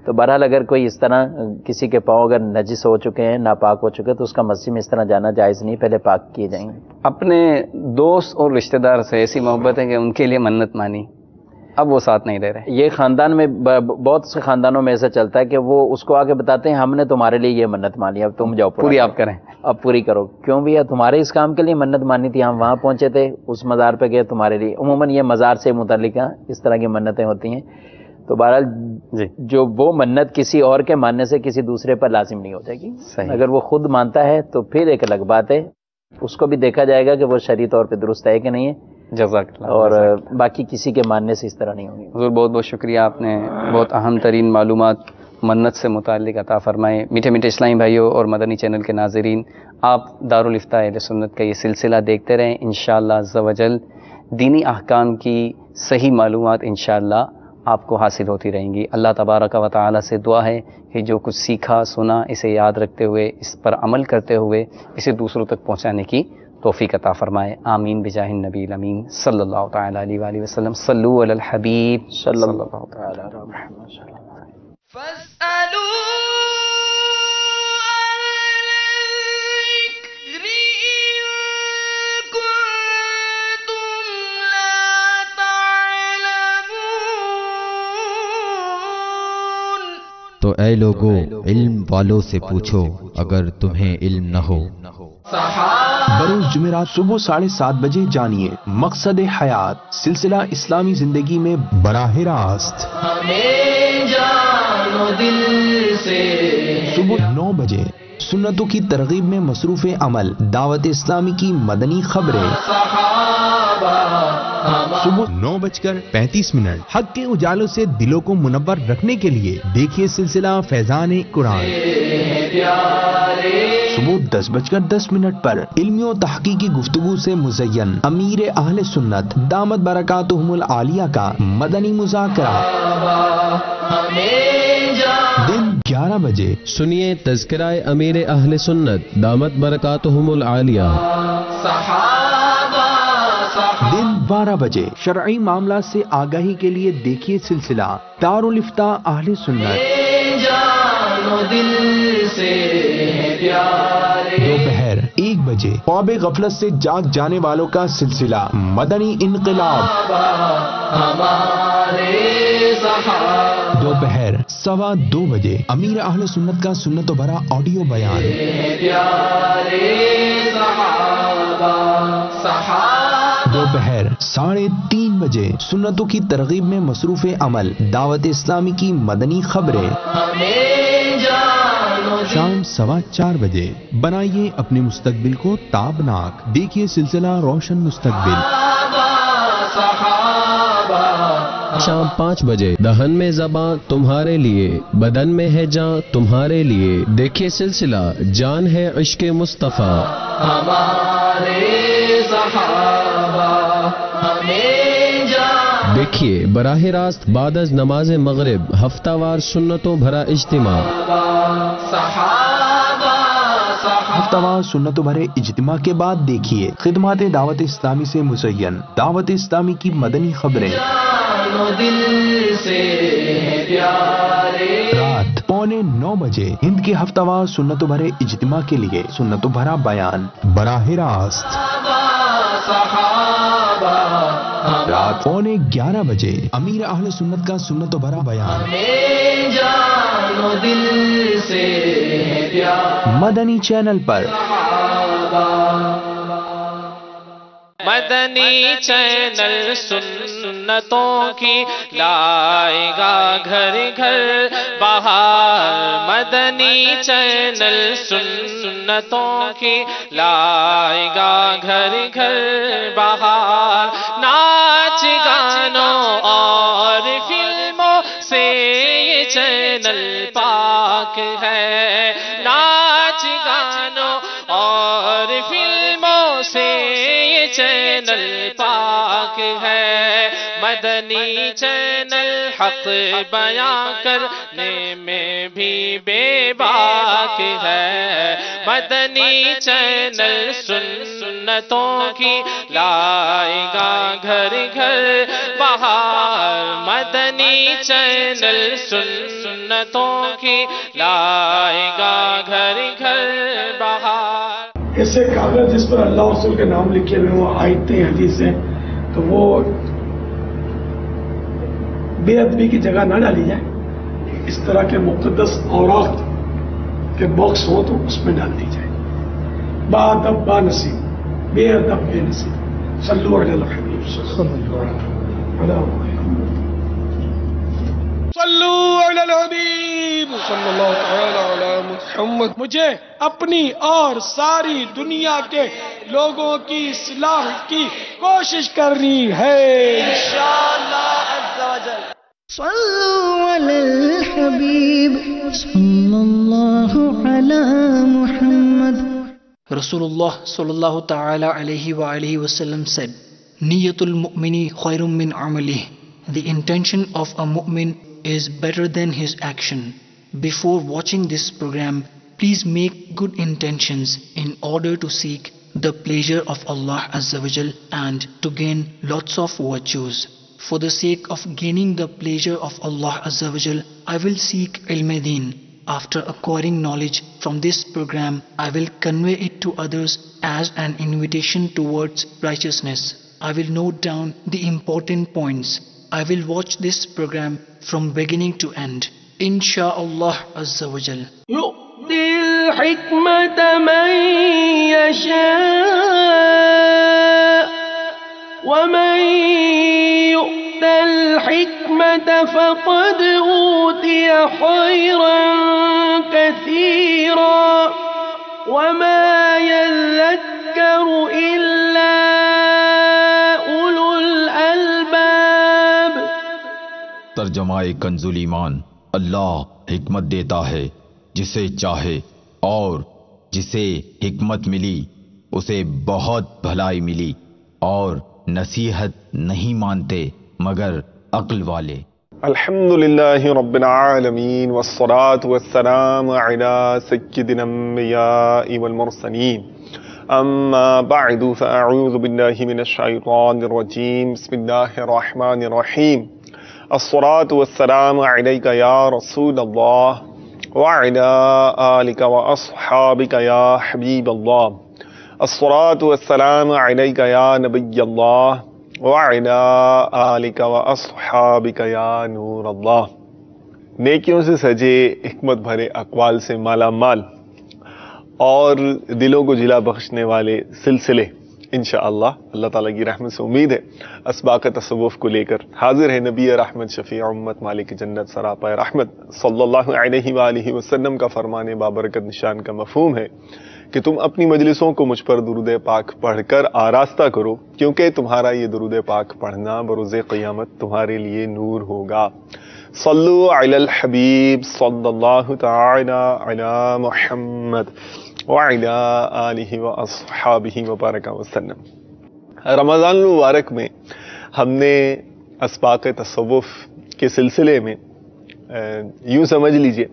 تو بہرحال اگر کوئی اس طرح کسی کے پاؤں اگر نجس ہو چکے ہیں، ناپاک ہو چکے، تو اس کا مسجد میں اس طرح جانا جائز نہیں، پہلے پاک کیے جائیں گے. اپنے دوست اور رشتہ دار سے ایسی محبت ہے کہ ان کے لیے منت مانی، اب وہ ساتھ نہیں دے رہے. یہ خاندان میں بہت سے خاندانوں میں ایسا چلتا ہے کہ وہ اس کو آ کے بتاتے ہیں ہم نے تمہارے لیے یہ منت مانی، اب تم جاؤ پوری آپ کریں. اب پوری کرو. کیوں بھی تمہارے اس کام کے لیے منت مانی تھی، ہم وہاں پہنچے تھے، اس مزار پہ گئے تمہارے لیے. عموماً یہ مزار سے متعلق اس طرح کی منتیں ہوتی ہیں. تو بہرحال جی جو وہ منت کسی اور کے ماننے سے کسی دوسرے پر لازم نہیں ہو جائے گی. صحیح. اگر وہ خود مانتا ہے تو پھر ایک الگ بات ہے، اس کو بھی دیکھا جائے گا کہ وہ شرعی طور پہ درست ہے کہ نہیں ہے. جزاک اللہ. اور باقی کسی کے ماننے سے اس طرح نہیں ہوگی. حضور بہت بہت شکریہ، آپ نے بہت اہم ترین معلومات منت سے متعلق عطا فرمائے. میٹھے میٹھے اسلامی بھائیوں اور مدنی چینل کے ناظرین، آپ دارالافتاء اہل سنت کا یہ سلسلہ دیکھتے رہیں. انشاءاللہ عز و جل دینی احکام کی صحیح معلومات انشاءاللہ آپ کو حاصل ہوتی رہیں گی. اللہ تبارک و تعالی سے دعا ہے کہ جو کچھ سیکھا سنا اسے یاد رکھتے ہوئے، اس پر عمل کرتے ہوئے اسے دوسروں تک پہنچانے کی توفیق عطا فرمائے. آمین بجاہ النبی الامین صلی اللہ تعالی علیہ وآلہ وسلم. صلو علی الحبیب صلی اللہ تعالی علی محمد صلی اللہ علیہ وسلم. تو اے لوگو علم والوں سے پوچھو اگر تمہیں علم نہ ہو. بروز جمعرات صبح 7:30 بجے جانیے مقصد حیات سلسلہ اسلامی زندگی میں براہ راست. صبح 9 بجے سنتوں کی ترغیب میں مصروف عمل دعوت اسلامی کی مدنی خبریں. صبح 9:35 حق کے اجالوں سے دلوں کو منور رکھنے کے لیے دیکھیے سلسلہ فیضان قرآن. صبح 10:10 پر علمی و تحقیقی گفتگو سے مزین امیر اہل سنت دامت برکاتہم العالیہ کا مدنی مذاکرہ. دن 11 بجے سنیے تذکرہ امیر اہل سنت دامت برکاتہم العالیہ. دن 12 بجے شرعی معاملات سے آگاہی کے لیے دیکھیے سلسلہ دارالافتاء اہل سنت. دوپہر 1 بجے خواب غفلت سے جاگ جانے والوں کا سلسلہ مدنی انقلاب. دوپہر 2:15 بجے امیر اہل سنت کا سنت و بھرا آڈیو بیان. دوپہر 3:30 بجے سنتوں کی ترغیب میں مصروف عمل دعوت اسلامی کی مدنی خبریں. شام 4:15 بجے بنائیے اپنے مستقبل کو تابناک، دیکھیے سلسلہ روشن مستقبل. شام 5 بجے دہن میں زباں تمہارے لیے، بدن میں ہے جان تمہارے لیے، دیکھیے سلسلہ جان ہے عشق مصطفیٰ. دیکھیے براہ راست بعد از نماز مغرب ہفتہ وار سنتوں بھرا اجتماع. ہفتہ وار سنت و بھرے اجتماع کے بعد دیکھیے خدمات دعوت اسلامی سے مزین دعوت اسلامی کی مدنی خبریں. رات 8:45 بجے ہند کے ہفتہ وار سنت و بھرے اجتماع کے لیے سنت و بھرا بیان براہ راست. رات 11:15 بجے امیر اہل سنت کا سنت و بھرا بیان مدنی چینل پر. مدنی چینل سنتوں کی لائے گا گھر گھر بہار. مدنی چینل سنتوں کی لائے گا گھر گھر بہار. ناچ گانوں اور فلموں سے یہ چینل پاک ہے، ناچ گانوں اور فلموں سے یہ چینل پاک ہے، مدنی چینل حق بیاں کرنے میں بھی بے باک ہے، مدنی چینل سنتوں کی لائے گا گھر گھر بہار، مدنی چینل سنتوں کی لائے گا گھر گھر بہار۔ ایسے کاغذ جس پر اللہ رسول کے نام لکھے ہوئے وہ آیتیں حدیثیں، تو وہ بے ادبی کی جگہ نہ ڈالی جائے، اس طرح کے مقدس اوراق کے باکس ہو تو اس میں ڈال دی جائے۔ با ادب با نصیب، بے ادب بے نصیب۔ صلو علی الحبیب صلی اللہ علیہ وسلم، صلو علی الحبیب صلی اللہ تعالی علی محمد۔ مجھے اپنی اور ساری دنیا کے لوگوں کی اصلاح کی کوشش کرنی ہے انشاءاللہ عز و جل۔ صلوا علی الحبیب صلی اللہ علی محمد۔ Rasulullah sallallahu ta'ala alayhi wa alihi wasallam said, Niyatul mu'mini khayrun min amalih. The intention of a mu'min is better than his action. Before watching this program, please make good intentions in order to seek the pleasure of Allah Azza wa Jal and to gain lots of virtues. For the sake of gaining the pleasure of Allah Azza wa Jal, I will seek ilm-e-deen. After acquiring knowledge from this program, I will convey it to others as an invitation towards righteousness. I will note down the important points. I will watch this program from beginning to end. Insha'Allah Azza wa Jal. يؤتي الحكمة من يشاء ومن يؤت الحكمة فقد أوتي خيرا كثيرا وما يذكر إلا أولو الألباب۔ ترجمہ کنز الایمان۔ اللہ حکمت دیتا ہے جسے چاہے، اور جسے حکمت ملی اسے بہت بھلائی ملی، اور نصیحت نہیں مانتے مگر عقل والے۔ الحمدللہ رب العالمین والصلاة والسلام علی سید الانبیاء والمرسلین، اما بعد فاعوذ باللہ من الشیطان الرجیم، بسم اللہ الرحمن الرحیم۔ الصلاة والسلام علیک یا رسول اللہ وعلی آلک واصحابک یا حبیب اللہ۔ الصلاة والسلام علیک یا نبی اللہ وعلی آلک واصحابک یا نور اللہ۔ نیکیوں سے سجے حکمت بھرے اقوال سے مالا مال اور دلوں کو جلا بخشنے والے سلسلے انشاءاللہ اللہ تعالیٰ کی رحمت سے امید ہے اسباق تصوف کو لے کر حاضر ہے نبی رحمت شفیع امت مالک جنت سراپا رحمت صلی اللہ علیہ وآلہ وسلم کا فرمان بابرکت نشان کا مفہوم ہے کہ تم اپنی مجلسوں کو مجھ پر درود پاک پڑھ کر آراستہ کرو، کیونکہ تمہارا یہ درود پاک پڑھنا بروز قیامت تمہارے لیے نور ہوگا۔ صلو علی الحبیب صلی اللہ تعالی علی محمد وعلی آلہ واصحابہ وبارک وسلم۔ رمضان المبارک میں ہم نے اسباق تصوف کے سلسلے میں یوں سمجھ لیجئے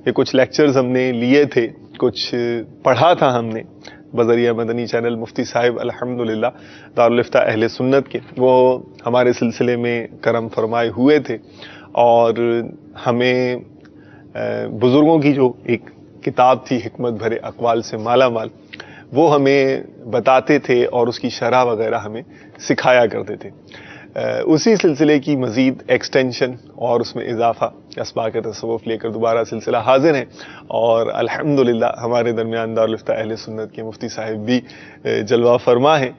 کہ کچھ لیکچرز ہم نے لیے تھے، کچھ پڑھا تھا ہم نے بذریعہ مدنی چینل مفتی صاحب الحمدللہ دارالفتہ اہل سنت کے، وہ ہمارے سلسلے میں کرم فرمائے ہوئے تھے، اور ہمیں بزرگوں کی جو ایک کتاب تھی حکمت بھرے اقوال سے مالا مال، وہ ہمیں بتاتے تھے اور اس کی شرح وغیرہ ہمیں سکھایا کرتے تھے۔ اسی سلسلے کی مزید ایکسٹینشن اور اس میں اضافہ اسباق تصوف لے کر دوبارہ سلسلہ حاضر ہے، اور الحمدللہ ہمارے درمیان دارالفتہ اہل سنت کے مفتی صاحب بھی جلوہ فرما ہیں،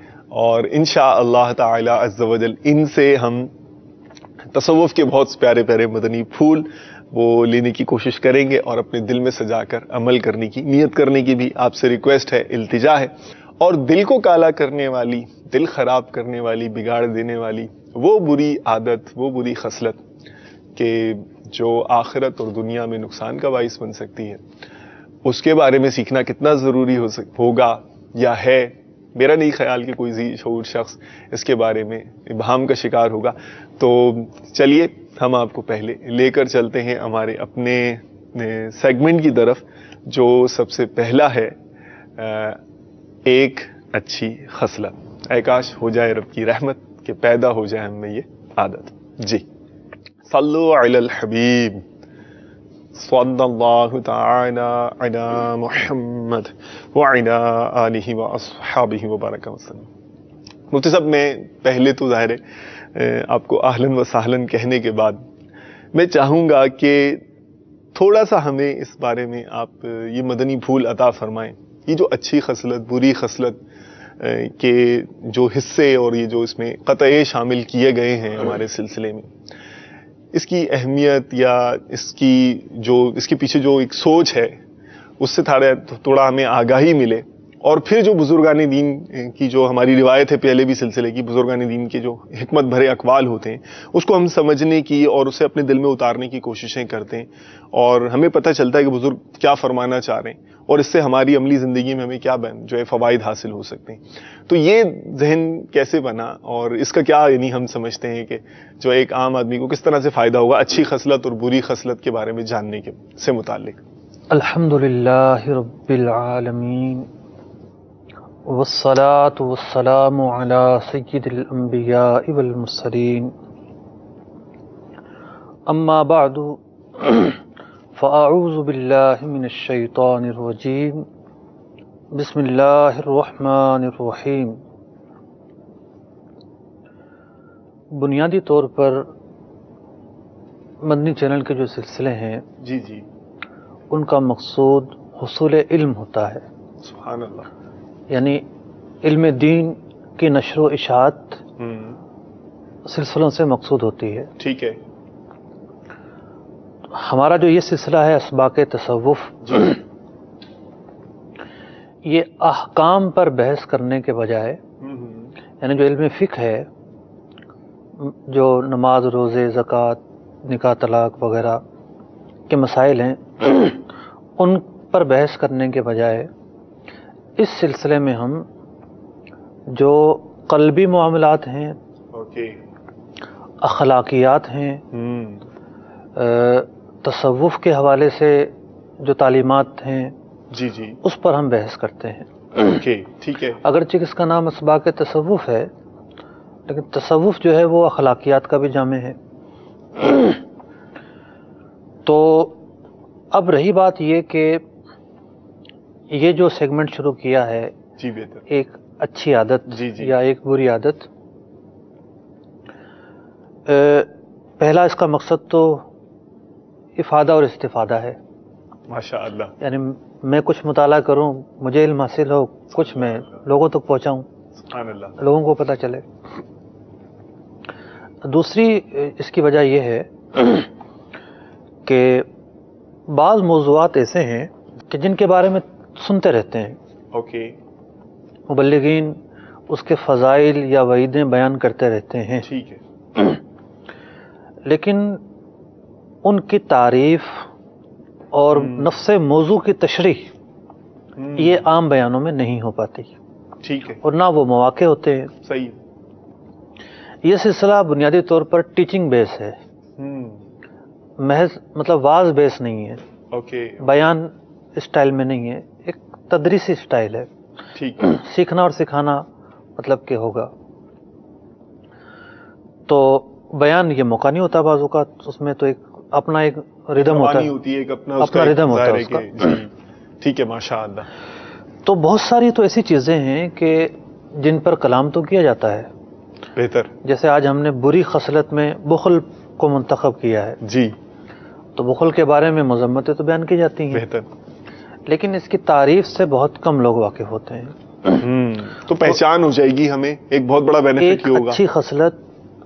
اور انشاءاللہ تعالی عز و جل ان سے ہم تصوف کے بہت پیارے پیارے مدنی پھول وہ لینے کی کوشش کریں گے، اور اپنے دل میں سجا کر عمل کرنے کی نیت کرنے کی بھی آپ سے ریکویسٹ ہے، التجا ہے۔ اور دل کو کالا کرنے والی، دل خراب کرنے والی، بگاڑ دینے والی وہ بری عادت، وہ بری خصلت کہ جو آخرت اور دنیا میں نقصان کا باعث بن سکتی ہے، اس کے بارے میں سیکھنا کتنا ضروری ہوگا یا ہے، میرا نہیں خیال کہ کوئی ذی شعور شخص اس کے بارے میں ابہام کا شکار ہوگا. تو چلیے ہم آپ کو پہلے لے کر چلتے ہیں ہمارے اپنے سیگمنٹ کی طرف، جو سب سے پہلا ہے ایک اچھی خصلت. اے کاش ہو جائے رب کی رحمت کہ پیدا ہو جائے ہم میں یہ عادت. جی صلو علی الحبیب صلی اللہ تعالی علی محمد وعلی آلہ واصحابہ وبارک وسلم. مفتی صاحب، میں پہلے تو ظاہر ہے آپ کو اہلاً و سہلاً کہنے کے بعد میں چاہوں گا کہ تھوڑا سا ہمیں اس بارے میں آپ یہ مدنی پھول عطا فرمائیں. یہ جو اچھی خصلت، بری خصلت کے جو حصے اور یہ جو اس میں قطعے شامل کیے گئے ہیں ہمارے سلسلے میں، اس کی اہمیت یا اس کے پیچھے جو ایک سوچ ہے، اس سے تھوڑا ہمیں آگاہی ملے. اور پھر جو بزرگان دین کی جو ہماری روایت ہے پہلے بھی سلسلے کی، بزرگان دین کے جو حکمت بھرے اقوال ہوتے ہیں اس کو ہم سمجھنے کی اور اسے اپنے دل میں اتارنے کی کوششیں کرتے ہیں، اور ہمیں پتہ چلتا ہے کہ بزرگ کیا فرمانا چاہ رہے ہیں اور اس سے ہماری عملی زندگی میں ہمیں کیا جو ہے فوائد حاصل ہو سکتے ہیں. تو یہ ذہن کیسے بنا اور اس کا کیا یعنی ہم سمجھتے ہیں کہ جو ایک عام آدمی کو کس طرح سے فائدہ ہوگا اچھی خصلت اور بری خصلت کے بارے میں جاننے سے متعلق؟ الحمدللہ رب العالمین والصلاة والسلام على سید الانبیاء والمرسلین، اما بعد فاعوذ باللہ من الشیطان الرجیم، بسم اللہ الرحمن الرحیم. بنیادی طور پر مدنی چینل کے جو سلسلے ہیں جی جی ان کا مقصود حصول علم ہوتا ہے. سبحان اللہ. یعنی علم دین کی نشر و اشاعت سلسلوں سے مقصود ہوتی ہے. ٹھیک ہے. ہمارا جو یہ سلسلہ ہے اسباق تصوف، یہ احکام پر بحث کرنے کے بجائے، یعنی جو علم فقہ ہے، جو نماز، روزے، زکوٰۃ، نکاح، طلاق وغیرہ کے مسائل ہیں، ان پر بحث کرنے کے بجائے اس سلسلے میں ہم جو قلبی معاملات ہیں، اخلاقیات ہیں، تصوف کے حوالے سے جو تعلیمات ہیں، جی جی اس پر ہم بحث کرتے ہیں. ٹھیک ہے. اگرچہ اس کا نام اسباق تصوف ہے، لیکن تصوف جو ہے وہ اخلاقیات کا بھی جامع ہے. تو اب رہی بات یہ کہ یہ جو سیگمنٹ شروع کیا ہے، جی بہتر، ایک اچھی عادت یا ایک بری عادت، پہلا اس کا مقصد تو افادہ اور استفادہ ہے. ماشاء اللہ. یعنی میں کچھ مطالعہ کروں، مجھے علم حاصل ہو، کچھ میں لوگوں تک پہنچاؤں، سبحان اللہ، لوگوں کو پتہ چلے. دوسری اس کی وجہ یہ ہے کہ بعض موضوعات ایسے ہیں کہ جن کے بارے میں سنتے رہتے ہیں. مبلغین اس کے فضائل یا وعیدیں بیان کرتے رہتے ہیں. ٹھیک ہے. لیکن ان کی تعریف اور نفس موضوع کی تشریح یہ عام بیانوں میں نہیں ہو پاتی. ٹھیک ہے. اور نہ وہ مواقع ہوتے ہیں. صحیح. یہ سلسلہ بنیادی طور پر ٹیچنگ بیس ہے، محض مطلب واز بیس نہیں ہے، بیان اسٹائل میں نہیں ہے، ایک تدریسی اسٹائل ہے. ٹھیک ہے. سیکھنا اور سکھانا مطلب کہ ہوگا. تو بیان یہ موقع نہیں ہوتا، بعض اوقات اس میں تو ایک اپنا ایک ردم ہوتا ہے، اپنا ردم ہوتا ہے اس کا. ٹھیک ہے. ماشاء اللہ. تو بہت ساری تو ایسی چیزیں ہیں کہ جن پر کلام تو کیا جاتا ہے. بہتر. جیسے آج ہم نے بری خصلت میں بخل کو منتخب کیا ہے. جی. تو بخل کے بارے میں مذمتیں تو بیان کی جاتی ہیں. بہتر. لیکن اس کی تعریف سے بہت کم لوگ واقف ہوتے ہیں. تو پہچان ہو جائے گی ہمیں، ایک بہت بڑا بینیفٹ ہوگا. ایک اچھی خصلت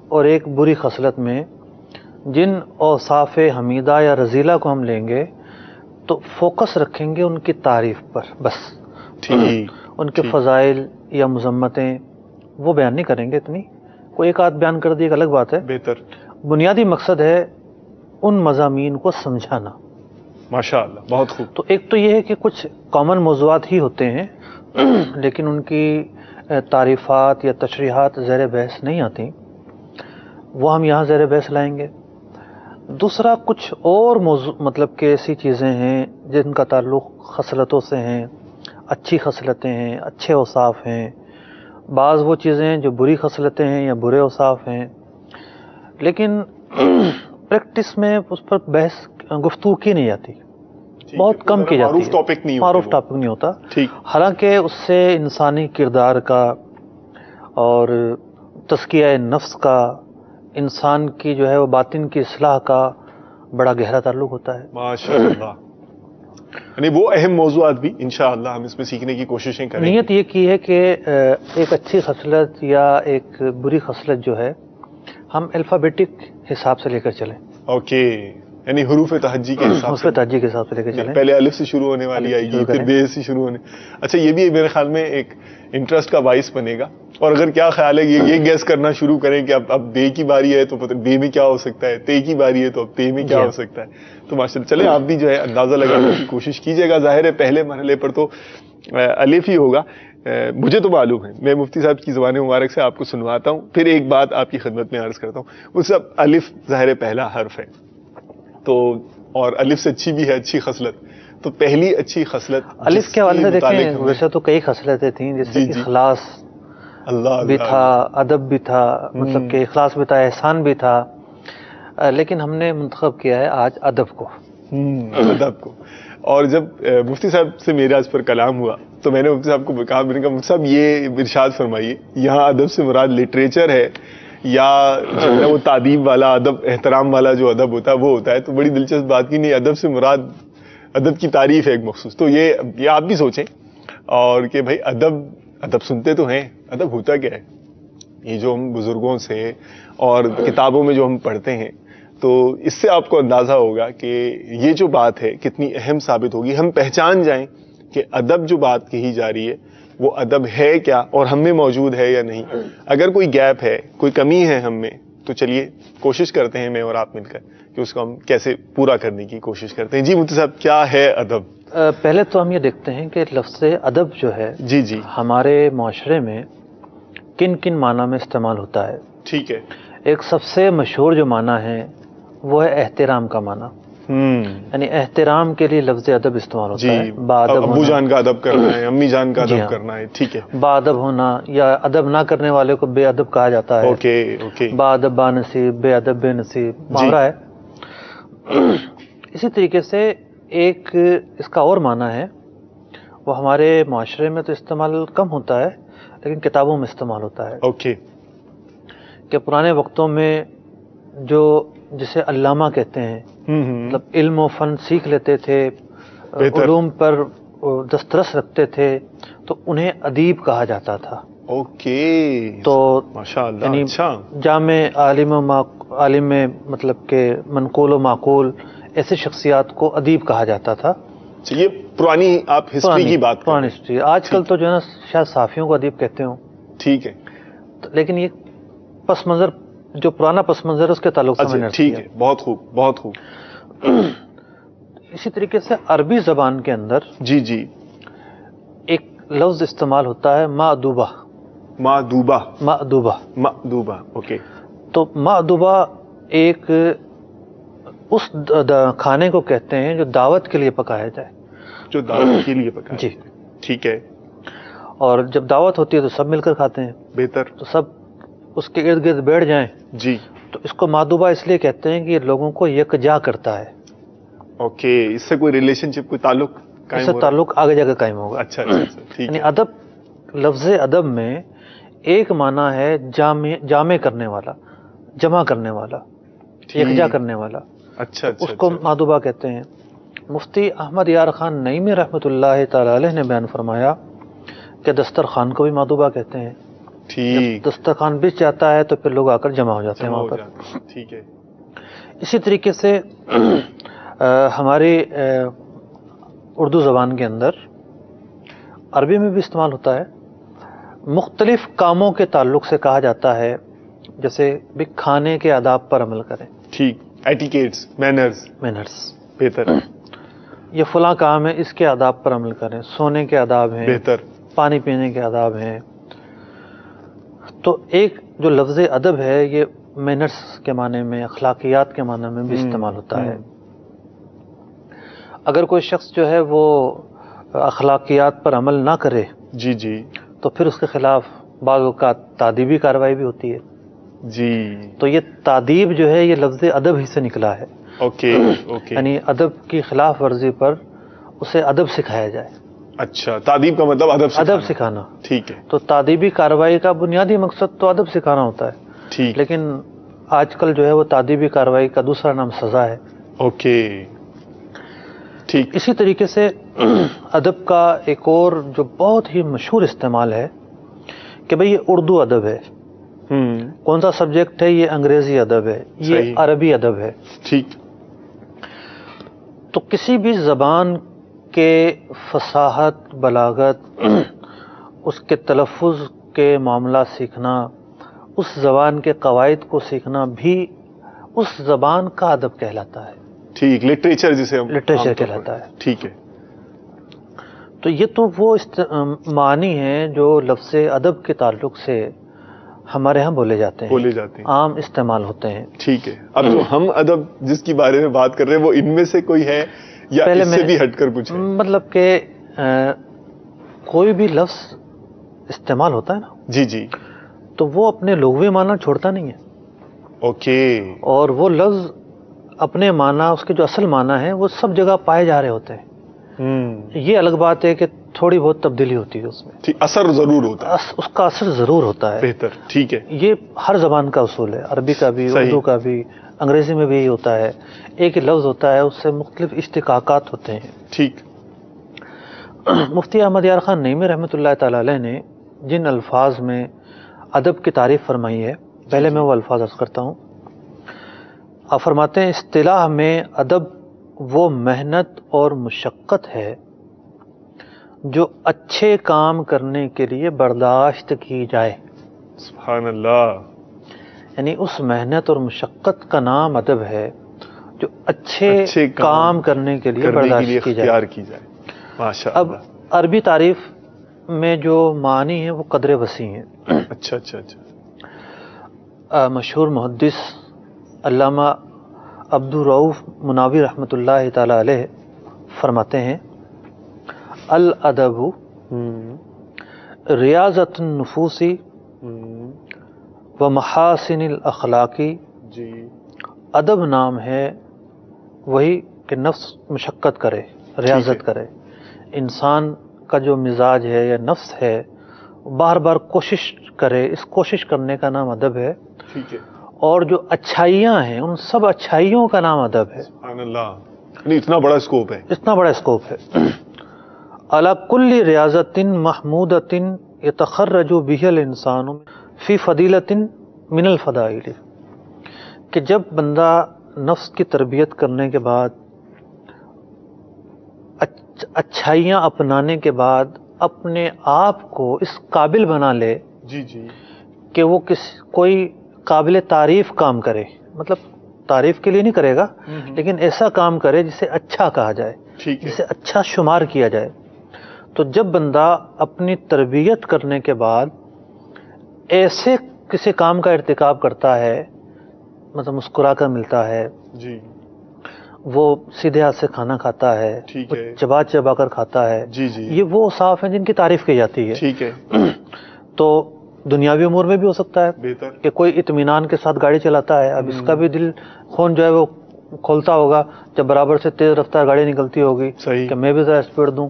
اور ایک بری خصلت میں جن اوصاف حمیدہ یا رذیلہ کو ہم لیں گے تو فوکس رکھیں گے ان کی تعریف پر بس. ان کے فضائل یا مذمتیں وہ بیان نہیں کریں گے. اتنی کوئی ایک آدھ بیان کر دی ایک الگ بات ہے. بہتر. بنیادی مقصد ہے ان مضامین کو سمجھانا. ماشاءاللہ بہت خوب. تو ایک تو یہ ہے کہ کچھ کامن موضوعات ہی ہوتے ہیں لیکن ان کی تعریفات یا تشریحات زیر بحث نہیں آتی، وہ ہم یہاں زیر بحث لائیں گے. دوسرا کچھ اور موضوع مطلب کہ ایسی چیزیں ہیں جن کا تعلق خصلتوں سے ہیں، اچھی خصلتیں ہیں، اچھے اوصاف ہیں. بعض وہ چیزیں ہیں جو بری خصلتیں ہیں یا برے اوصاف ہیں، لیکن پریکٹس میں اس پر بحث گفتگو کی نہیں جاتی، بہت کم کی جاتی ہے، معروف ٹاپک نہیں ہوتا. حالانکہ اس سے انسانی کردار کا اور تزکیہ نفس کا، انسان کی جو ہے وہ باطن کی اصلاح کا بڑا گہرا تعلق ہوتا ہے. ماشاءاللہ. یعنی وہ اہم موضوعات بھی انشاءاللہ ہم اس میں سیکھنے کی کوششیں کریں گے. نیت یہ کی ہے کہ ایک اچھی خصلت یا ایک بری خصلت جو ہے ہم الفابیٹک حساب سے لے کر چلیں. اوکے، یعنی حروف تہجی کے حساب سے، تہجی کے حساب سے لے کر چلیں. پہلے الف سے شروع ہونے والی آئے گی، پھر بے سے شروع ہونے. اچھا، یہ بھی میرے خیال میں ایک انٹرسٹ کا باعث بنے گا. اور اگر کیا خیال ہے یہ گیس کرنا شروع کریں کہ اب بے کی باری ہے تو پتہ بے میں کیا ہو سکتا ہے، تے کی باری ہے تو اب تے میں کیا ہو سکتا ہے. تو ماشاءاللہ چلیں آپ بھی جو ہے اندازہ لگانے کی کوشش کیجیے گا. ظاہر ہے پہلے مرحلے پر تو الف ہی ہوگا. مجھے تو معلوم ہے، میں مفتی صاحب کی زبان مبارک سے آپ کو سنواتا ہوں، پھر ایک بات آپ کی خدمت میں عرض کرتا ہوں. وہ سب الف ظاہر پہلا حرف ہے، تو اور الف سے اچھی بھی ہے اچھی خصلت. تو پہلی اچھی خصلت الف کے حوالے سے دیکھیں، ویسے تو کئی خصلتیں تھیں، جیسے اخلاص بھی تھا، ادب بھی تھا، مطلب کہ اخلاص بھی تھا، احسان بھی تھا، لیکن ہم نے منتخب کیا ہے آج ادب کو. ادب کو. اور جب مفتی صاحب سے میرا اس پر کلام ہوا تو میں نے مفتی صاحب کو کہا، میں نے کہا مفتی صاحب یہ ارشاد فرمائیے، یہاں ادب سے مراد لٹریچر ہے یا جو ہے وہ تعدیب والا ادب، احترام والا جو ادب ہوتا ہے وہ ہوتا ہے؟ تو بڑی دلچسپ بات کی، نہیں، ادب سے مراد ادب کی تعریف ہے ایک مخصوص. تو یہ آپ بھی سوچیں اور کہ بھائی ادب سنتے تو ہیں، ادب ہوتا کیا ہے؟ یہ جو ہم بزرگوں سے اور کتابوں میں جو ہم پڑھتے ہیں، تو اس سے آپ کو اندازہ ہوگا کہ یہ جو بات ہے کتنی اہم ثابت ہوگی. ہم پہچان جائیں کہ ادب جو بات کہی جا رہی ہے وہ ادب ہے کیا اور ہم میں موجود ہے یا نہیں. اگر کوئی گیپ ہے، کوئی کمی ہے ہم میں، تو چلیے کوشش کرتے ہیں میں اور آپ مل کر کہ اس کو ہم کیسے پورا کرنے کی کوشش کرتے ہیں. جی مفتی صاحب، کیا ہے ادب؟ پہلے تو ہم یہ دیکھتے ہیں کہ لفظ ادب جو ہے جی ہمارے معاشرے میں کن کن معنی میں استعمال ہوتا ہے. ٹھیک ہے. ایک سب سے مشہور جو معنی ہے وہ ہے احترام کا معنی. یعنی احترام کے لیے لفظ ادب استعمال ہوتا ہے. باادب ابو جان کا ادب کرنا ہے، امی جان کا ادب کرنا ہے. ٹھیک ہے. باادب ہونا یا ادب نہ کرنے والے کو بے ادب کہا جاتا ہے. اوکے. باادب با نصیب، بے ادب بے نصیب محاورہ ہے. اسی طریقے سے ایک اس کا اور معنی ہے، وہ ہمارے معاشرے میں تو استعمال کم ہوتا ہے لیکن کتابوں میں استعمال ہوتا ہے. اوکے. کہ پرانے وقتوں میں جو جسے علامہ کہتے ہیں، مطلب علم و فن سیکھ لیتے تھے، علوم پر دسترس رکھتے تھے، تو انہیں ادیب کہا جاتا تھا. اوکے. تو ماشاءاللہ. یعنی اچھا. جامع عالم میں مطلب کہ منقول و معقول ایسے شخصیات کو ادیب کہا جاتا تھا. یہ پرانی آپ ہسٹری کی بات، پرانی ہسٹری. آج کل تو جو ہے نا شاید صحافیوں کو ادیب کہتے ہوں. ٹھیک ہے. لیکن یہ پس منظر، جو پرانا پس منظر اس کے تعلق سے میں نے. ٹھیک ہے. بہت خوب، بہت خوب. اسی طریقے سے عربی زبان کے اندر جی ایک لفظ استعمال ہوتا ہے مأدوبہ. مأدوبہ. اوکے. تو مأدوبہ ایک اس کھانے کو کہتے ہیں جو دعوت کے لیے پکایا جائے. جو دعوت کے لیے پکایا. جی. ٹھیک ہے. اور جب دعوت ہوتی ہے تو سب مل کر کھاتے ہیں. بہتر. تو سب اس کے ارد گرد بیٹھ جائیں. جی. تو اس کو مأدوبہ اس لیے کہتے ہیں کہ یہ لوگوں کو یکجا کرتا ہے. اوکے. اس سے کوئی ریلیشن شپ، کوئی تعلق اس سے تعلق آگے جا کر قائم ہوگا. اچھا. یعنی ادب، لفظ ادب میں ایک معنی ہے جامع کرنے والا، جمع کرنے والا، یکجا کرنے والا. اچھا. اس کو مأدوبہ کہتے ہیں. مفتی احمد یار خان نعیمی رحمۃ اللہ تعالی علیہ نے بیان فرمایا کہ دسترخوان کو بھی مأدوبہ کہتے ہیں. ٹھیک. دسترخوان بچ جاتا ہے تو پھر لوگ آ کر جمع ہو جاتے ہیں وہاں پر. ٹھیک ہے. اسی طریقے سے ہماری اردو زبان کے اندر عربی میں بھی استعمال ہوتا ہے. مختلف کاموں کے تعلق سے کہا جاتا ہے، جیسے بھی کھانے کے آداب پر عمل کریں. ٹھیک. Etiquettes, manners. بہتر. یہ فلاں کام ہے، اس کے آداب پر عمل کریں. سونے کے آداب ہیں، بہتر. پانی پینے کے آداب ہیں. تو ایک جو لفظ ادب ہے یہ مینرز کے معنی میں، اخلاقیات کے معنی میں بھی استعمال ہوتا ہے. اگر کوئی شخص جو ہے وہ اخلاقیات پر عمل نہ کرے جی جی تو پھر اس کے خلاف بعض اوقات تعدیبی کارروائی بھی ہوتی ہے. جی. تو یہ تعدیب جو ہے یہ لفظ ادب ہی سے نکلا ہے. Okay okay. یعنی ادب کی خلاف ورزی پر اسے ادب سکھایا جائے. اچھا، تعدیب کا مطلب ادب سکھانا. ٹھیک ہے. تو تعدیبی کارروائی کا بنیادی مقصد تو ادب سکھانا ہوتا ہے. ٹھیک. لیکن آج کل جو ہے وہ تعدیبی کارروائی کا دوسرا نام سزا ہے. اوکے ٹھیک. اسی طریقے سے ادب کا ایک اور جو بہت ہی مشہور استعمال ہے کہ بھئی یہ اردو ادب ہے. کون سا سبجیکٹ ہے؟ یہ انگریزی ادب ہے، یہ عربی ادب ہے. ٹھیک. تو کسی بھی زبان کے فصاحت، بلاغت، اس کے تلفظ کے معاملات سیکھنا، اس زبان کے قواعد کو سیکھنا بھی اس زبان کا ادب کہلاتا ہے. ٹھیک. لٹریچر جسے ہم لٹریچر کہلاتا ہے. ٹھیک ہے. تو یہ تو وہ معنی ہیں جو لفظ ادب کے تعلق سے ہمارے ہاں بولے جاتے ہیں، عام استعمال ہوتے ہیں. ٹھیک ہے. اب جو ہم ادب جس کی بارے میں بات کر رہے ہیں وہ ان میں سے کوئی ہے یا اس سے بھی ہٹ کر پوچھیں؟ مطلب کہ کوئی بھی لفظ استعمال ہوتا ہے نا جی جی تو وہ اپنے لغوی معنی چھوڑتا نہیں ہے. اوکے. اور وہ لفظ اپنے معنی، اس کے جو اصل معنی ہیں وہ سب جگہ پائے جا رہے ہوتے ہیں. یہ الگ بات ہے کہ تھوڑی بہت تبدیلی ہوتی ہے اس میں. اثر ضرور ہوتا ہے، اس کا اثر ضرور ہوتا ہے. بہتر. ٹھیک ہے. یہ ہر زبان کا اصول ہے، عربی کا بھی، اردو کا بھی، انگریزی میں بھی یہی ہوتا ہے. ایک ہی لفظ ہوتا ہے، اس سے مختلف اشتقاقات ہوتے ہیں. ٹھیک. مفتی احمد یار خان نعیمی رحمۃ اللہ تعالی علیہ نے جن الفاظ میں ادب کی تعریف فرمائی ہے، پہلے میں وہ الفاظ عرض کرتا ہوں. آپ فرماتے ہیں اصطلاح میں ادب وہ محنت اور مشقت ہے جو اچھے کام کرنے کے لیے برداشت کی جائے. سبحان اللہ. یعنی اس محنت اور مشقت کا نام ادب ہے جو اچھے کام کرنے کے لیے برداشت کی جائے. ماشاء اب عربی تعریف میں جو معنی ہیں وہ قدر وسیع ہیں. اچھا اچھا اچھا. مشہور محدث علامہ عبد الرؤف مناوی رحمۃ اللہ تعالی علیہ فرماتے ہیں الادب ریاضت النفوس و محاسن الاخلاقی. ادب نام ہے وہی کہ نفس مشقت کرے، ریاضت کرے. انسان کا جو مزاج ہے یا نفس ہے بار بار کوشش کرے، اس کوشش کرنے کا نام ادب ہے. ٹھیک ہے. اور جو اچھائیاں ہیں ان سب اچھائیوں کا نام ادب ہے. سبحان اللہ. اتنا بڑا اسکوپ ہے، اتنا بڑا اسکوپ ہے. علی کل ریاضت محمودۃ یتخرج بہ الانسان فی فضیلۃ من الفضائل. کہ جب بندہ نفس کی تربیت کرنے کے بعد، اچھائیاں اپنانے کے بعد اپنے آپ کو اس قابل بنا لے جی جی کہ وہ کوئی قابل تعریف کام کرے. مطلب تعریف کے لیے نہیں کرے گا لیکن ایسا کام کرے جسے اچھا کہا جائے، جسے اچھا شمار کیا جائے. تو جب بندہ اپنی تربیت کرنے کے بعد ایسے کسی کام کا ارتکاب کرتا ہے، مطلب مسکرا کر ملتا ہے جی، وہ سیدھے ہاتھ سے کھانا کھاتا ہے، وہ چبا چبا کر کھاتا ہے جی جی، یہ وہ صاف ہیں جن کی تعریف کی جاتی ہے. ٹھیک ہے. تو دنیاوی امور میں بھی ہو سکتا ہے بہتر کہ کوئی اطمینان کے ساتھ گاڑی چلاتا ہے. اب اس کا بھی دل خون جو ہے وہ کھولتا ہوگا جب برابر سے تیز رفتار گاڑی نکلتی ہوگی کہ میں بھی ذرا اسپیڈ دوں،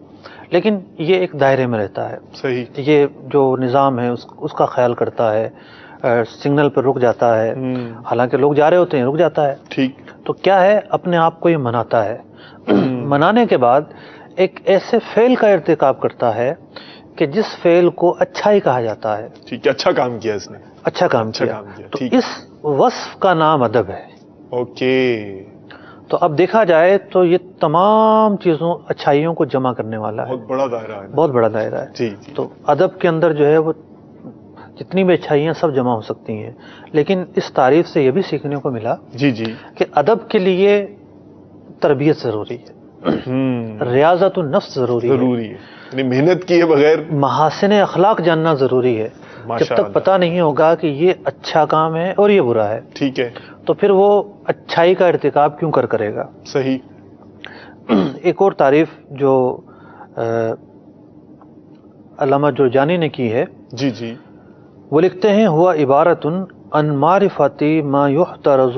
لیکن یہ ایک دائرے میں رہتا ہے. صحیح. یہ جو نظام ہے اس کا خیال کرتا ہے، سگنل پر رک جاتا ہے، حالانکہ لوگ جا رہے ہوتے ہیں، رک جاتا ہے. ٹھیک. تو کیا ہے، اپنے آپ کو یہ مناتا ہے. منانے کے بعد ایک ایسے فعل کا ارتکاب کرتا ہے کہ جس فعل کو اچھا ہی کہا جاتا ہے. ٹھیک ہے، اچھا کام کیا اس نے، اچھا کام کیا. تو اس وصف کا نام ادب ہے. اوکے. تو اب دیکھا جائے تو یہ تمام چیزوں، اچھائیوں کو جمع کرنے والا ہے. بہت بڑا دائرہ ہے، بہت بڑا دائرہ ہے. جی. تو ادب کے اندر جو ہے وہ جتنی بھی اچھائیاں سب جمع ہو سکتی ہیں، لیکن اس تعریف سے یہ بھی سیکھنے کو ملا جی جی کہ ادب کے لیے تربیت ضروری ہے، ریاضت النفس ضروری ہے، یعنی محنت کیے بغیر محاسن اخلاق جاننا ضروری ہے۔ جب تک پتہ نہیں ہوگا کہ یہ اچھا کام ہے اور یہ برا ہے، ٹھیک ہے، تو پھر وہ اچھائی کا ارتکاب کیوں کرے گا؟ صحیح۔ ایک اور تعریف جو علامہ جرجانی نے کی ہے، جی جی، وہ لکھتے ہیں ہوا عبارت عن معرفت ما یحترز